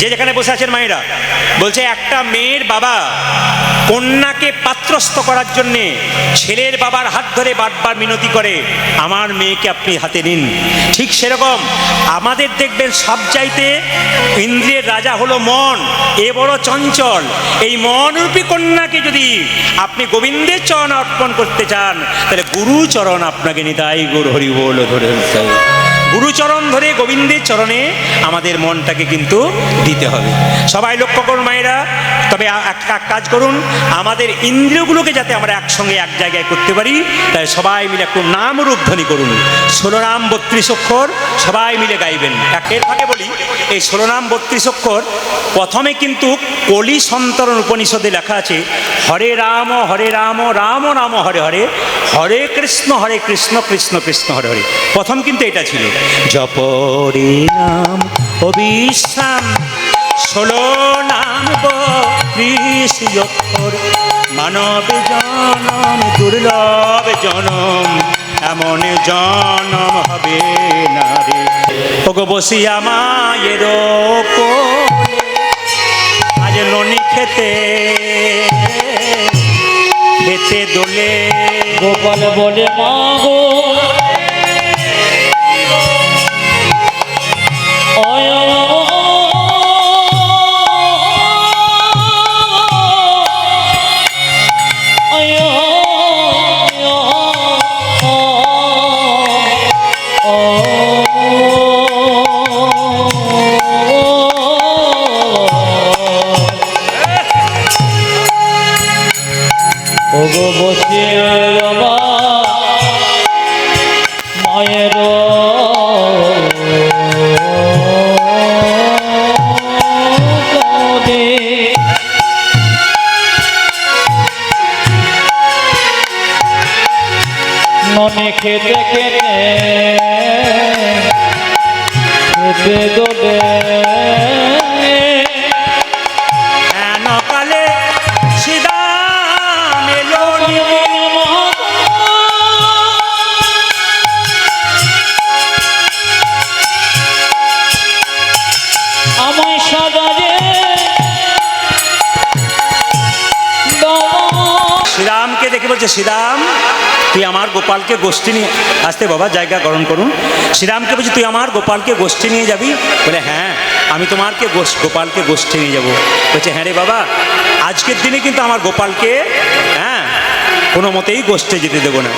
যে যেখানে বসে আছেন মায়েরা, বলছে একটা মেয়ের বাবা কন্যাকে পাত্রস্থ করার জন্যে ছেলের বাবার হাত ধরে বারবার মিনতি করে, আমার মেয়েকে আপনি হাতে নিন। ঠিক সেরকম আমাদের দেখবেন সব চাইতে ইন্দ্রিয়ের রাজা হলো মন। এ বড় চঞ্চল। এই মনরূপী কন্যাকে যদি আপনি গোবিন্দের চরণ অর্পণ করতে চান, তাহলে গুরুচরণ আপনাকে নিতাই গৌর হরি বল ধরে ফেলতে হবে। গুরুচরণ ধরে গোবিন্দের চরণে আমাদের মনটাকে কিন্তু দিতে হবে। সবাই লক্ষ্য করুন মায়েরা। তবে একটা কাজ করুন, আমাদের ইন্দ্রিয়গুলোকে যাতে আমরা একসঙ্গে এক জায়গায় করতে পারি, তাই সবাই মিলে একটু নাম রূপ ধ্বনি করুন। 16 নাম 32 অক্ষর সবাই মিলে গাইবেন। এর ভাগে বলি, এই 16 নাম 32 অক্ষর প্রথমে কিন্তু কলি সন্তরণ উপনিষদে লেখা আছে, হরে রাম রাম রাম হরে হরে, হরে কৃষ্ণ কৃষ্ণ কৃষ্ণ হরে হরে। প্রথম কিন্তু এটা ছিল, জপরে নাম অবিশ্রাম 16 নাম 32 অক্ষর, মানব জনম দুর্লভ জনম, এমন জনম হবে না রে। ওগো বসিয়া মায়ের কোলে আজ ননি খেতে খেতে দোলে, গোপাল বলে মা গো ওগো বসে মায়ের মনে খেতে খেতে বেদনে হেন কালে শ্রীরাম এলো আমায় সাজারে শ্রীরামকে দেখে বলছে, শ্রীরাম তুই আমার গোপালকে গোষ্ঠী নিয়ে আসতে, বাবা জায়গা গ্রহণ করুন। শ্রীরামকে বলছি, তুই আমার গোপালকে গোষ্ঠী নিয়ে যাবি? বলে, হ্যাঁ আমি তোমারকে গোপালকে গোষ্ঠী নিয়ে যাবো। বলছে, হ্যাঁ রে বাবা, আজকের দিনে কিন্তু আমার গোপালকে কোনো মতেই গোষ্ঠে যেতে দেবো না।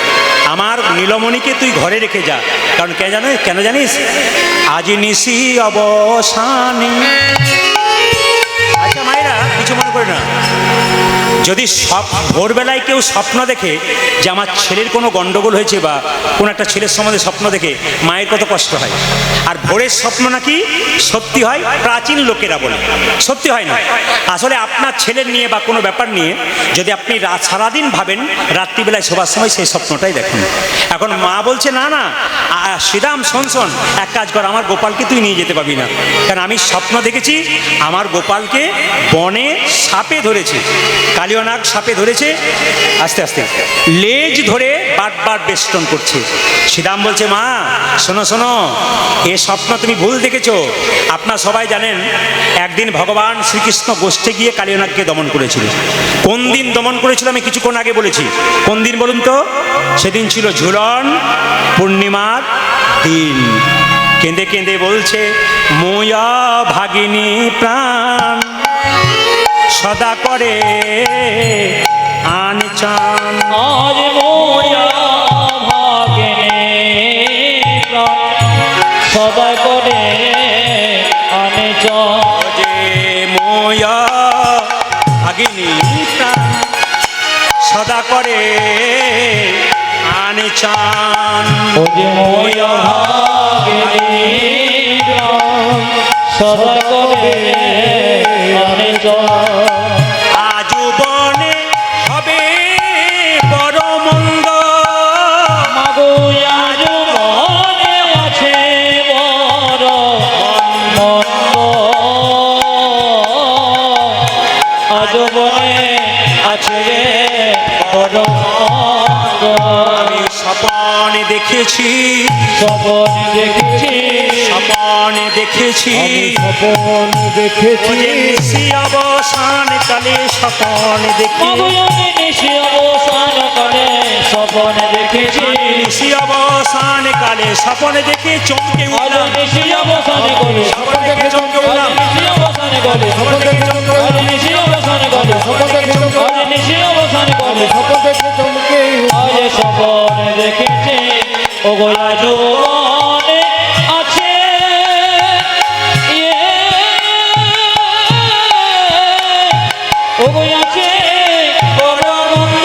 আমার নীলমণিকে তুই ঘরে রেখে যা। কারণ কেন জানিস? আজি নিশি অবসানে। আচ্ছা মায়েরা, কিছু মনে করে না, যদি ভোরবেলায় কেউ স্বপ্ন দেখে যে আমার ছেলের কোনো গন্ডগোল হয়েছে বা কোনো একটা ছেলের সম্বন্ধে স্বপ্ন দেখে, মায়ের কত কষ্ট হয়। আর ভোরের স্বপ্ন নাকি সত্যি হয়, প্রাচীন লোকেরা বলে, সত্যি হয় না। আসলে আপনার ছেলের নিয়ে বা কোনো ব্যাপার নিয়ে যদি আপনি সারাদিন ভাবেন, রাত্রিবেলায় শোবার সময় সেই স্বপ্নটাই দেখুন। এখন মা বলছে, না না শ্রীরাম শোন, এক কাজ কর, আমার গোপালকে তুই নিয়ে যেতে পারবি না। কারণ আমি স্বপ্ন দেখেছি আমার গোপালকে বনে সাপে ধরেছে, কালিয়নাগ সাপে ধরেছে, আস্তে আস্তে লেজ ধরে বারবার বেষ্টন করছে। শ্রীরাম বলছে, মা শোনো, এ স্বপ্ন তুমি ভুল দেখেছো। আপনারা সবাই জানেন একদিন ভগবান শ্রীকৃষ্ণ গোষ্ঠে গিয়ে কালিয়নাগকে দমন করেছিল। কোন দিন দমন করেছিল আমি কিছুক্ষণ আগে বলেছি। কোন দিন বলুন তো? সেদিন ছিল ঝুলন পূর্ণিমার দিন। কেঁদে কেঁদে বলছে, মোয়া ভাগিনী প্রাণ সদা করে আনচান। আজ মোয়া ভাগিনী সদা করে আনচান। যে মোয়া ভাগিনী প্রাণ সদা করে আনচান। ও যে মোয়া ভাগিনী সদা করে আনচান। আজু বনে হবে বড় মন্দ, মাগো আজ মনে আছে বড় মন্দ। আজ মনে আছে বড় মন্দ। আমি স্বপনে দেখেছি, স্বপন দেখেছি, স্বপনে দেখেছি, স্বপন দেখেছি। নিশি অবসান কালে স্বপন দেখি, নিশি অবসান কালে স্বপন দেখেছি। নিশি অবসান কালে স্বপন দেখে চমকে উঠলাম, নিশি অবসান করে স্বপন দেখে চমকে উঠলাম, নিশি অবসান করে স্বপন দেখে চমকে উঠলাম। নিশি অবসান করে নিশি অবসান করে আজ স্বপন দেখেছি। ও গোয়া জোয়ানে আছে ও গোয়া আছে বড় মন্দ।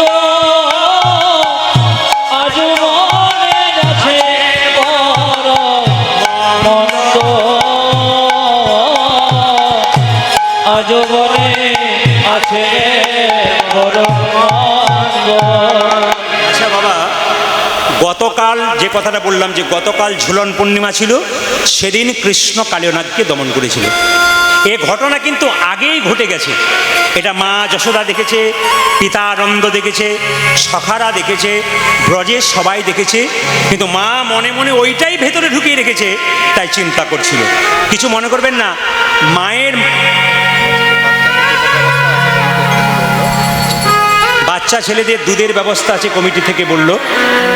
আজ মনে আছে বড় মন্দ। আজ মনে আছে বড় মন্দ। আচ্ছা বাবা, গতকাল যে কথাটা বললাম যে গতকাল ঝুলন পূর্ণিমা ছিল, সেদিন কৃষ্ণ কালিয়নাগকে দমন করেছিল। এ ঘটনা কিন্তু আগেই ঘটে গেছে। এটা মা যশোদা দেখেছে, পিতা আনন্দ দেখেছে, সখারা দেখেছে, ব্রজের সবাই দেখেছে, কিন্তু মা মনে মনে ওইটাই ভেতরে ঢুকিয়ে রেখেছে, তাই চিন্তা করছিল। কিছু মনে করবেন না, মায়ের বাচ্চা ছেলেদের দুধের ব্যবস্থা আছে, কমিটি থেকে বলল।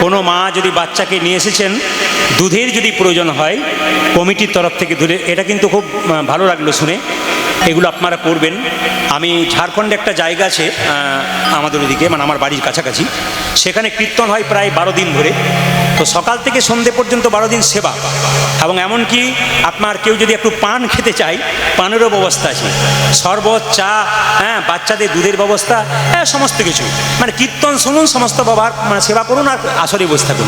কোনো মা যদি বাচ্চাকে নিয়ে এসেছেন, দুধের যদি প্রয়োজন হয় কমিটির তরফ থেকে দুধের, এটা কিন্তু খুব ভালো লাগলো শুনে। এগুলো আপনারা করবেন। আমি ঝাড়খণ্ডে একটা জায়গা আছে আমাদের ওদিকে, মানে আমার বাড়ির কাছাকাছি, সেখানে কীর্তন হয় প্রায় 12 দিন ধরে। তো সকাল থেকে সন্ধে পর্যন্ত 12 দিন সেবা, এবং এমনকি আপনার কেউ যদি একটু পান খেতে চায়, পানেরও ব্যবস্থা আছে, শরবত, চা, বাচ্চাদের দুধের ব্যবস্থা, সমস্ত কিছু। মানে কীর্তন শুনুন, সমস্ত বাবার মানে সেবা করুন, আর আসরে বসে থাকুন।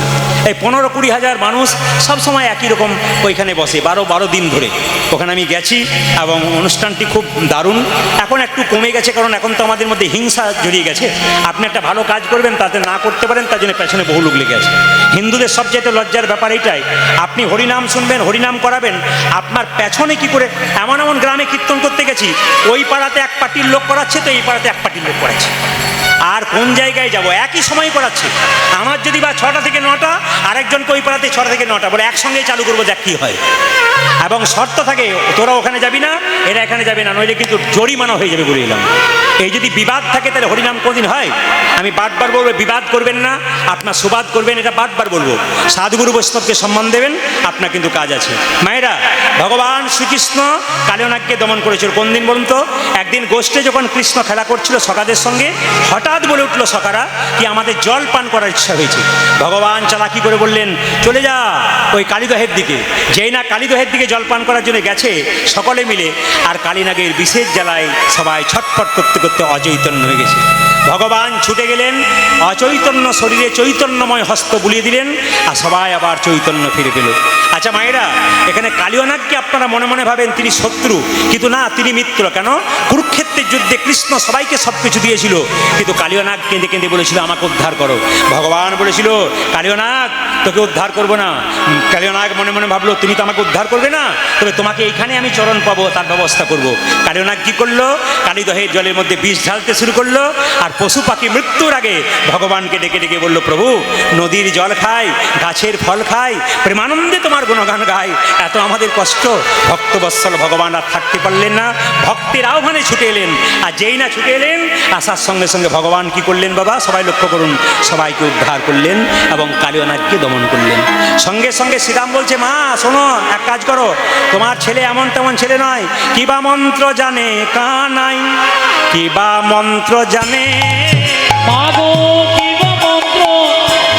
এই 15-20 হাজার মানুষ সবসময় একই রকম ওইখানে বসে 12 দিন ধরে। ওখানে আমি গেছি এবং অনুষ্ঠানটি খুব দারুণ। এখন একটু কমে গেছে, কারণ এখন তো আমাদের মধ্যে হিংসা জড়িয়ে গেছে। আপনি একটা ভালো কাজ করবেন, তাতে না করতে পারেন, তার জন্য পেছনে বহু লোক লেগে আছে। হিন্দু হিন্দুদের সবচেয়ে লজ্জার ব্যাপার এইটাই, আপনি হরিনাম শুনবেন, হরিনাম করাবেন, আপনার পেছনে কি করে এমন এমন গ্রামে কীর্তন করতে গেছি, ওই পাড়াতে এক পার্টির লোক করাচ্ছে, তো এই পাড়াতে এক পার্টির লোক করাচ্ছে, আর কোন জায়গায় যাব, একই সময় করাচ্ছে। আমার যদি বা 6টা থেকে 9টা, আরেকজনকে ওই পাড়াতে 6টা থেকে 9টা, বলে একসঙ্গেই চালু করবো, দেখ কি হয়। এবং শর্ত থাকে, তোরা ওখানে যাবি না, এরা এখানে যাবে না, নইলে কিন্তু জরিমানা হয়ে যাবে বলে এলাম। এই যদি বিবাদ থাকে তাহলে হরিনাম কোনদিন হয়? আমি বারবার বলবো, বিবাদ করবেন না, আপনার সুবাদ করবেন, এটা বারবার বলবো। সাধুগুরু বৈষ্ণবকে সম্মান দেবেন, আপনার কিন্তু কাজ আছে। মায়েরা, ভগবান শ্রীকৃষ্ণ কালিয়নাগকে দমন করেছিল কোন দিন বলুন তো? একদিন গোষ্ঠে যখন কৃষ্ণ খেলা করছিল সখাদের সঙ্গে, হঠাৎ বলে উঠলো সখারা কি আমাদের জল পান করার ইচ্ছা হয়েছে। ভগবান চালাকি করে বললেন, চলে যা ওই কালীদহের দিকে। যেই না কালীদহের দিকে জল পান করার জন্য গেছে সকলে মিলে, আর কালীনাগের বিশেষ জ্বালায় সবাই ছটফট করতে করতে অচৈতন্য হয়ে গেছে। ভগবান ছুটে গেলেন, অচৈতন্য শরীরে চৈতন্যময় হস্ত বুলিয়ে দিলেন, আর সবাই আবার চৈতন্য ফিরে পেল। আচ্ছা মায়েরা, এখানে কালিয়নাগকে আপনারা মনে মনে ভাবেন তিনি শত্রু, কিন্তু না, তিনি মিত্র। কেন? কুরুক্ষেত্রের যুদ্ধে কৃষ্ণ সবাইকে সব কিছু দিয়েছিল, কিন্তু কালিয়নাগ কেঁদে কেঁদে বলেছিল আমাকে উদ্ধার করো। ভগবান বলেছিল, কালিয়নাগ তোকে উদ্ধার করবো না। কালিয়নাগ মনে মনে ভাবলো, তুমি তো আমাকে উদ্ধার করবে না, তবে তোমাকে এইখানে আমি চরণ পাবো, তার ব্যবস্থা করব। কালিয়নাগ কি করলো? কালীদহের জলের মধ্যে বিষ ঢালতে শুরু করলো, আর পশু পাখি মৃত্যুর আগে ভগবানকে ডেকে ডেকে বলল, প্রভু নদীর জল খাই, গাছের ফল খাই, প্রেমানন্দে তোমার গুণগান গাই, এত আমাদের কষ্ট। ভক্তবৎসল ভগবান আর থাকতে পারলেন না, ভক্তের আহ্বানে ছুটে এলেন। আর যেই না ছুটে এলেন, আসার সঙ্গে সঙ্গে ভগবান কি করলেন বাবা? সবাই লক্ষ্য করুন, সবাইকে উদ্ধার করলেন এবং কালিয়নাগকে দমন করলেন। সঙ্গে সঙ্গে শ্রীরাম বলছে, মা শোনো, এক কাজ করো, তোমার ছেলে এমন তেমন ছেলে নয়, কিবা মন্ত্র জানে কানাই, কিবা মন্ত্র জানে, মাগো কিবা মন্ত্র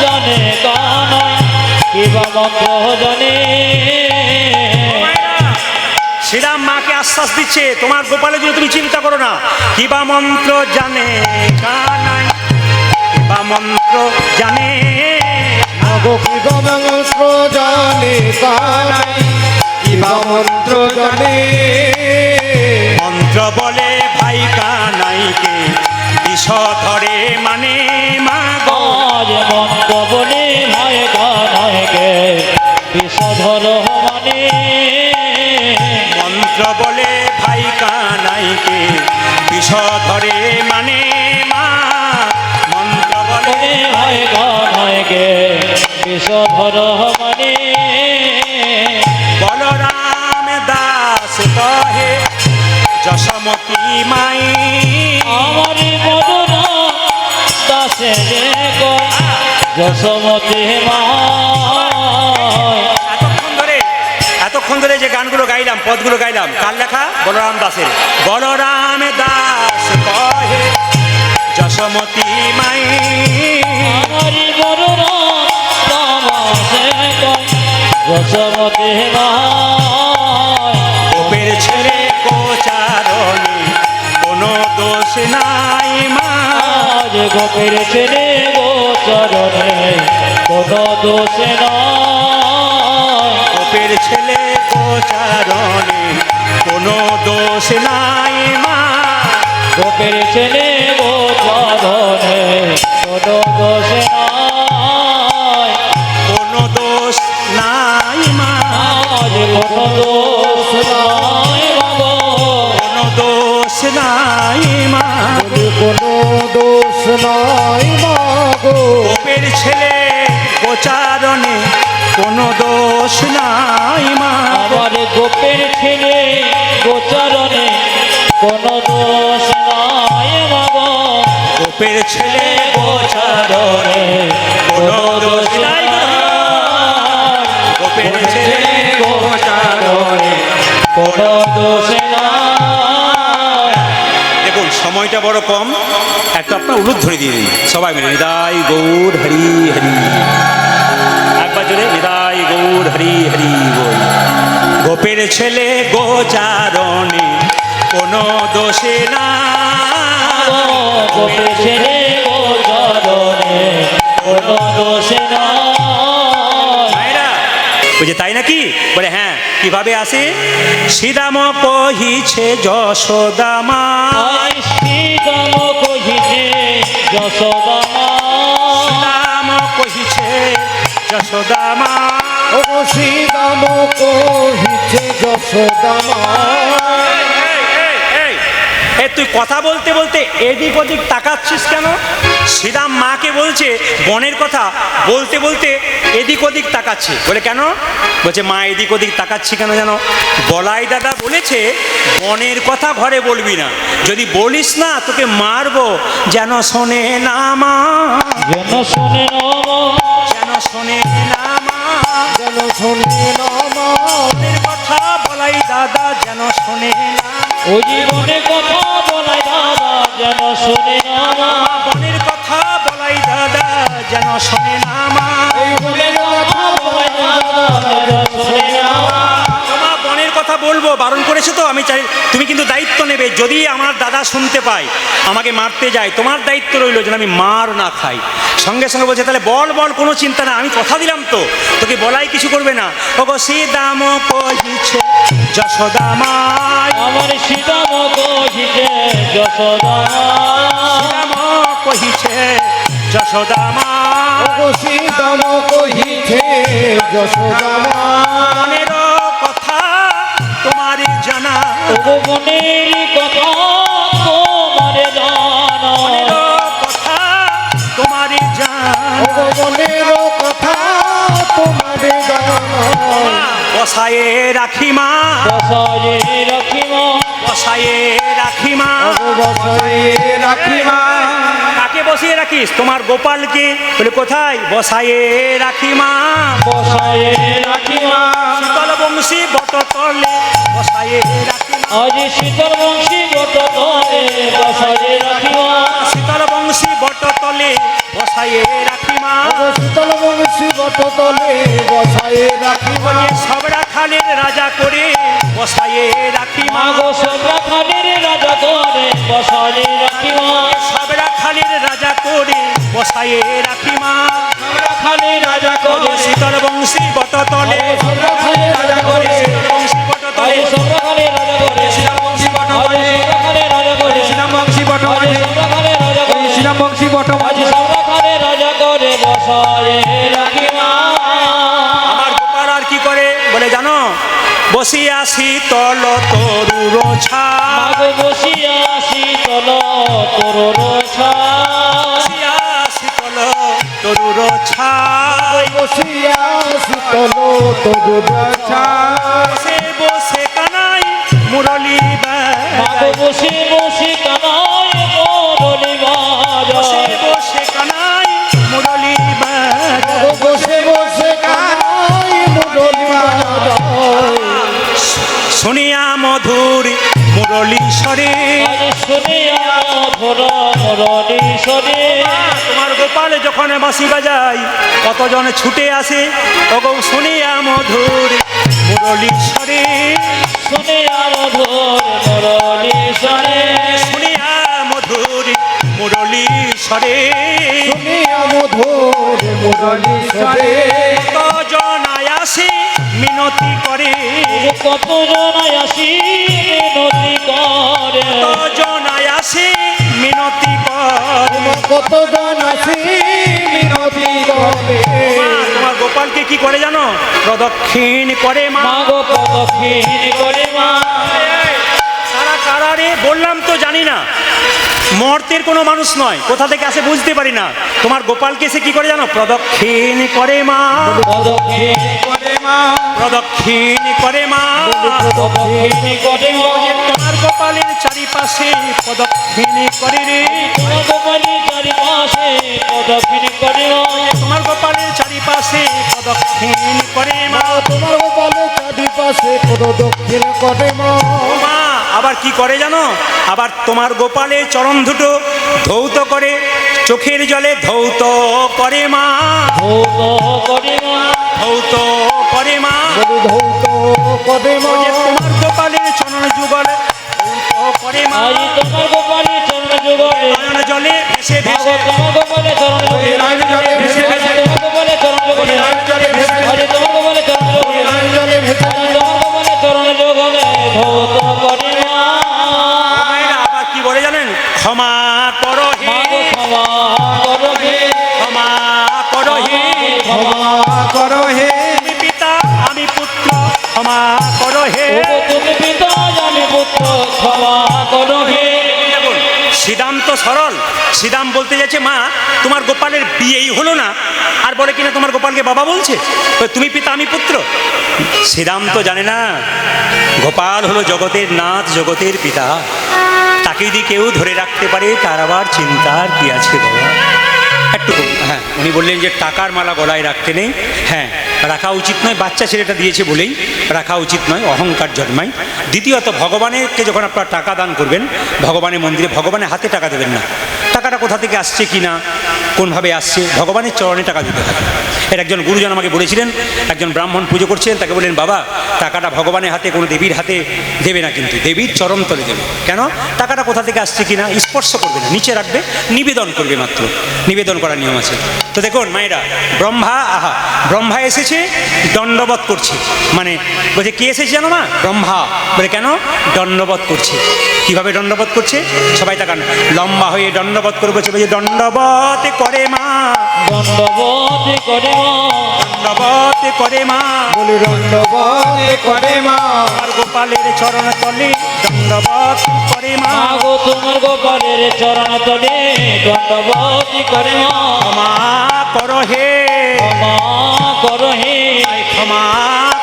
জানে কানাই, কিবা মন্ত্র জানে। শ্রীরাম মাকে আশ্বাস দিচ্ছে, তোমার গোপালের জন্য তুমি চিন্তা করো না, কিবা মন্ত্র জানে কানাই, কিবা মন্ত্র জানে, মাগো কিবা মন্ত্র জানে কানাই, কিবা মন্ত্র জানে। মন্ত্র বলে ভাই কানাইকে বিষ ধরে মানে, মাগো আজ মন্ত্র বলে ভাই কানাইকে বিষধর মানে, মন্ত্র বলে ভাই কানাইকে বিষ ধরে মানে, মা মন্ত্র বলে বলে ভাই কানাইকে বিষধর মানে। বলরাম দাস কহে যশোমতী মাই, আমার মদনা দাসে রে গো যশোমতী মা। এতক্ষণ ধরে যে গানগুলো গাইলাম, পদগুলো গাইলাম, কার লেখা? বলরাম দাসের। বলরাম দাস কহে যশোমতী মাই, আমার মদনা দাসে গো যশোমতী মা। গোপের ছেলে গোচারণে কোনো দোষ নাই, মা আজ গোপের ছেলে গোচরণে কোনো দোষ নাই, গোপের ছেলে গোচারণে কোনো দোষ নাই, মা গোপের ছেলে গোচরণে কোনো দোষ নাই, কোনো দোষ নাই, মা আজ কোনো দোষ নাই বাবা, কোনো দোষ নাই, মা কোনো দোষ নাই মাগো, গোপের ছেলে গোচারণে কোনো দোষ নাই, মা আমার গোপের ছেলে গোচরণে কোনো দোষ নাই বাবা, গোপের ছেলে গোচারণে কোনো দোষ নাই, গোপের ছেলে গোচারণে কোনো দোষ নাই। দেখুন সময়টা বড় কম, একটা আপনার উলুদ ধরে দিয়ে দিন সবাই মিলে, নিতাই গৌর হরি হরি, একবার জোরে নিতাই গৌর হরি হরি বল। গোপের ছেলে গোচারণে কোনো দোষে না, গোপের ছেলে গোচরণে কোনো দোষ নাই। মায়েরা বলছে তাই নাকি? বলে হ্যাঁ। কিভাবে আসে? শ্রীরাম কহিছে যশোদামা, আই শ্রীরাম কহিছে যশোদা মা, শ্রীরাম কহিছে যশোদা মা। ও শ্রীরাম কহিছে যশোদা মা। এ তুই কথা বলতে বলতে এদিক ওদিক তাকাচ্ছিস কেন? শ্রীরাম মাকে বলছে বনের কথা, বলতে বলতে এদিক ওদিক তাকাচ্ছে। বলে কেন? বলছে মা এদিক ওদিক তাকাচ্ছি কেন জানো? বলাই দাদা বলেছে বনের কথা ঘরে বলবি না, যদি বলিস না তোকে মারবো। যেন শোনে না মা, যেন শুনে যেন শোনে না মা, যেন শোনে না মা। বনের কথা বলাই দাদা যেন শোনে না। ওই জীবনে কথা বলাই দাদা যেন শুনে না মা। বনের কথা বলাই দাদা যেন শোনে না মা। এই বনের কথা বলাই দাদা যেন শুনে না মা। তোমার বনের কথা বলবো বারণ করেছে তো, আমি চাই তুমি কিন্তু দায়িত্ব নেবে। যদি আমার দাদা শুনতে পায় আমাকে মারতে যায়, তোমার দায়িত্ব রইল যেন আমি মার না খাই। সঙ্গে সঙ্গে বলছে তাহলে বল বল, কোনো চিন্তা না, আমি কথা দিলাম তো তোকে বলাই কিছু করবে না। ওগো শ্রীদাম কহিছে যশোদা মাই, আমার সীতাম কহিছে যশোদা মা। শ্রীদাম কহিছে যশোদা মা। ও শ্রীরাম কহিছে যশোদা মা। মনের কথা তোমার জানা, তবু মনের কথা তোমার জানা। মনের কথা তোমার জানা। ও মনের কথা তোমার জানা। বসায়ে রাখি মা, বসায়ে রাখি মা। বসায়ে রাখি মা। বসায়ে রাখি মা। কাকে বসিয়ে রাখিস? তোমার গোপালকে। বলে কোথায়? বসায়ে রাখি মা। বসায়ে রাখি মা। শীতল বংশী বটতলে বসায়ে রাখি মা। আজ শীতল বংশী বট তলে বসায়ে রাখি মা। শীতল বংশী বটতলে বসায়ে রাখি মা। শীতল বংশী বটতলে বসায়ে রাখি মা। সবরা খালের রাজা করে বসায়ে রাখি মা। মাগো সবরা খানের রাজা করে বসায়ে রাখি মা। সবরা খালের রাজা করে বসায়ে রাখি মা। সবরা খানের রাজা করে শীতল বংশী বটতলে সবরা খানের রাজা করে শীতল বংশী আজ বটতলে সবরা খানের রাজা করে শীতল বংশী আজ বটতলে সবরা খানের রাজা করে বংশী আজ সবরা খানের রাজা করে বংশী আজ সবরা খানের রাজা করে বসায়ে রাখি মা। আমার গোপাল আর কি করে বলে জানো? বসিয়া শীতল তরুর ছা, মাগো বসিয়া শীতল তরুর ছা। বসিয়া শীতল তরুর ছাই, বসিয়া শীতল তরুর ছায়। বসে বসে কানাই মুরলি মাগো বসে বসে কানায় মুরলি বসে বাজায়। বসে কানাই মুরলি বসে বসে কানাই মুরলি বাজায়। শুনিয়া মধুর মুরলি স্বরে। আজ শুনিয়া মধুর মুরলি স্বরে। তোমার গোপাল যখন বাঁশি বাজায় কতজন ছুটে আসে। ওগো শুনিয়া মধুর মুরলি স্বরে, শুনিয়া মধুর মুরলি স্বরে। শুনিয়া মধুর মুরলি স্বরে। শুনিয়া মধুর মুরলি স্বরে। কতজন আসে মিনতি করে, কত জনায় আসি মিনতি করে। কতজন আসে মিনতি করে। কতজন আসি মিনতি করে। তোমার গোপালকে কি করে জানো? প্রদক্ষিণ করে মা। মাগো প্রদক্ষিণ করে মা। সারা কারারে বললাম তো জানি না, মর্তের কোনো মানুষ নয়, কোথা থেকে আসে বুঝতে পারি না। তোমার গোপালকে সে কি করে জানো? প্রদক্ষিণ করে মা, প্রদক্ষিণ করে মা। প্রদক্ষিণ করে মা। প্রদক্ষিণ করে মা। তোমার গোপালের চারিপাশে প্রদক্ষিণ করে রে। তোমার গোপালের চারিপাশে প্রদক্ষিণ করে মা। তোমার গোপালের চারিপাশে প্রদক্ষিণ করে মা। তোমার গোপালের চারিপাশে প্রদক্ষিণ করে মা। ও মা আবার কি করে জানো? আবার তোমার গোপালের চরণ দুটো ধৌত করে, চোখের জলে ধৌত করে মা। ধৌত করে মা। ধৌত করে মা। ধৌত করে মা। ও যে তোমার গোপালের চরণ যুগলে ধৌত করে মা। আজ তোমার গোপালের চরণ যুগলে নয়ন জলে ভেসে মাগো ভেসে তোমার গোপালের চরণ যুগলে নয়ন জলে ভেসে ভেসে। তোমার গোপালের চরণ যুগলে নয়ন জলে ভেসে ভেসে। আজ তোমার গোপালের চরণ যুগলে নয়ন জলে ভেসে আজ তোমার গোপালের চরণ যুগলে ধৌত করে মা। মায়েরা আবার কি বলে জানেন? ক্ষমা করো হে, মাগো ক্ষমা করো হে। ক্ষমা করো হে। ক্ষমা হে তুমি পিতা আমি পুত্র ক্ষমা করো হে। ওগো তুমি পিতা আমি পুত্র ক্ষমা করো হে। দেখুন, শ্রীরাম তো সরল। শ্রীরাম বলতে যাচ্ছে মা তোমার গোপালের বিয়েই হলো না, আর বলে কিনা তোমার গোপালকে বাবা বলছে, তো তুমি পিতা আমি পুত্র। শ্রীরাম তো জানে না গোপাল হলো জগতের নাথ, জগতের পিতা। তাকে যদি কেউ ধরে রাখতে পারে তার আবার চিন্তার কি আছে বাবা। একটু হ্যাঁ, উনি বললেন যে টাকার মালা গলায় রাখতে নেই। হ্যাঁ, রাখা উচিত নয়, বাচ্চা ছেলেটা দিয়েছে বলেই রাখা উচিত নয়, অহংকার জন্মায়। দ্বিতীয়ত ভগবানেরকে যখন আপনারা টাকা দান করবেন ভগবানের মন্দিরে, ভগবানের হাতে টাকা দেবেন না। টাকাটা কোথা থেকে আসছে কি না, কোনভাবে আসছে, ভগবানের চরণে টাকা দিতে হবে। এর একজন গুরুজন আমাকে বলেছিলেন, একজন ব্রাহ্মণ পুজো করছেন, তাকে বললেন বাবা টাকাটা ভগবানের হাতে, কোনো দেবীর হাতে দেবে না, কিন্তু দেবীর চরণ তলে দেবে। কেন? টাকাটা কোথা থেকে আসছে কি না স্পর্শ করবে না, নিচে রাখবে, নিবেদন করবে মাত্র, নিবেদন করার নিয়ম আছে। তো দেখুন মায়েরা, ব্রহ্মা এসেছে দণ্ডবত করছে, মানে বলছে কে এসেছে জানো মা? ব্রহ্মা। বলে কেন? দণ্ডবত করছে। কিভাবে দণ্ডবত করছে? সবাই তাকান, লম্বা হয়ে দণ্ডবত করে বলছে, বলছে দণ্ডবত করে মা, দণ্ডবত করে মা, দণ্ডবত করে মা, বলি দণ্ডবত করে মা, আমার গোপালের চরণ তলে দণ্ডবত করে মা, আগো তোমার গোপালের চরণ তলে দণ্ডবত করে মা। ক্ষমা করো হে, ক্ষমা করো হে, ক্ষমা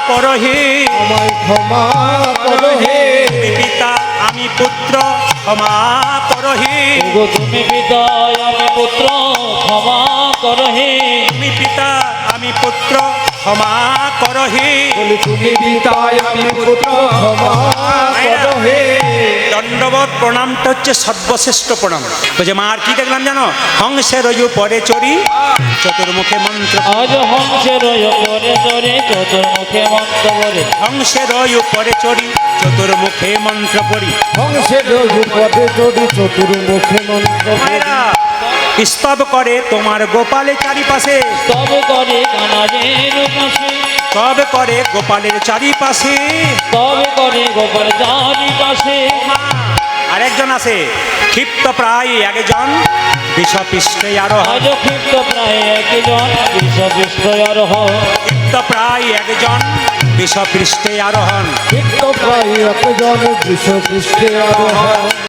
করো হে, আমায় ক্ষমা করো হে। তুমি পিতা আমি পুত্র ক্ষমা করো হে, ওগো তুমি পিতা আমি পুত্র ক্ষমা করো হে। তুমি পিতা আমি পুত্র ক্ষমা করো হে। বলি তুমি পিতায় আমি পুত্র ক্ষমা করো হে। দণ্ডবত প্রণামটা হচ্ছে সর্বশ্রেষ্ঠ প্রণাম। বলছে মা আর কি দেখলাম জানো? হংসের পরে চড়ি চতুর্মুখে মন্ত্র, আজ হংসের পরে চরে চতুর্মুখে মন্ত্র বলে, হংসের পরে চড়ি চতুর্মুখে মন্ত্র পড়ি। হংসের পদে চড়ি চতুর্মুখে মন্ত্র পড়ি। মায়েরা স্তব করে তোমার গোপালের চারিপাশে, তবে করে কানাজের পাশে, স্তব করে গোপালের চারিপাশে। তবে করে গোপাল চারি পাশে। আরেকজন আছে ক্ষিপ্ত প্রায় একজন বিষপৃষ্ঠে আরোহণ, আজ ক্ষিপ্ত প্রায় একজন বিষপৃষ্ঠ আরোহণ, ক্ষিপ্ত প্রায় একজন বিষপৃষ্ঠে আরোহণ। ঠিক তো প্রায় একজন বিশ্বপৃষ্ঠে আরোহণ।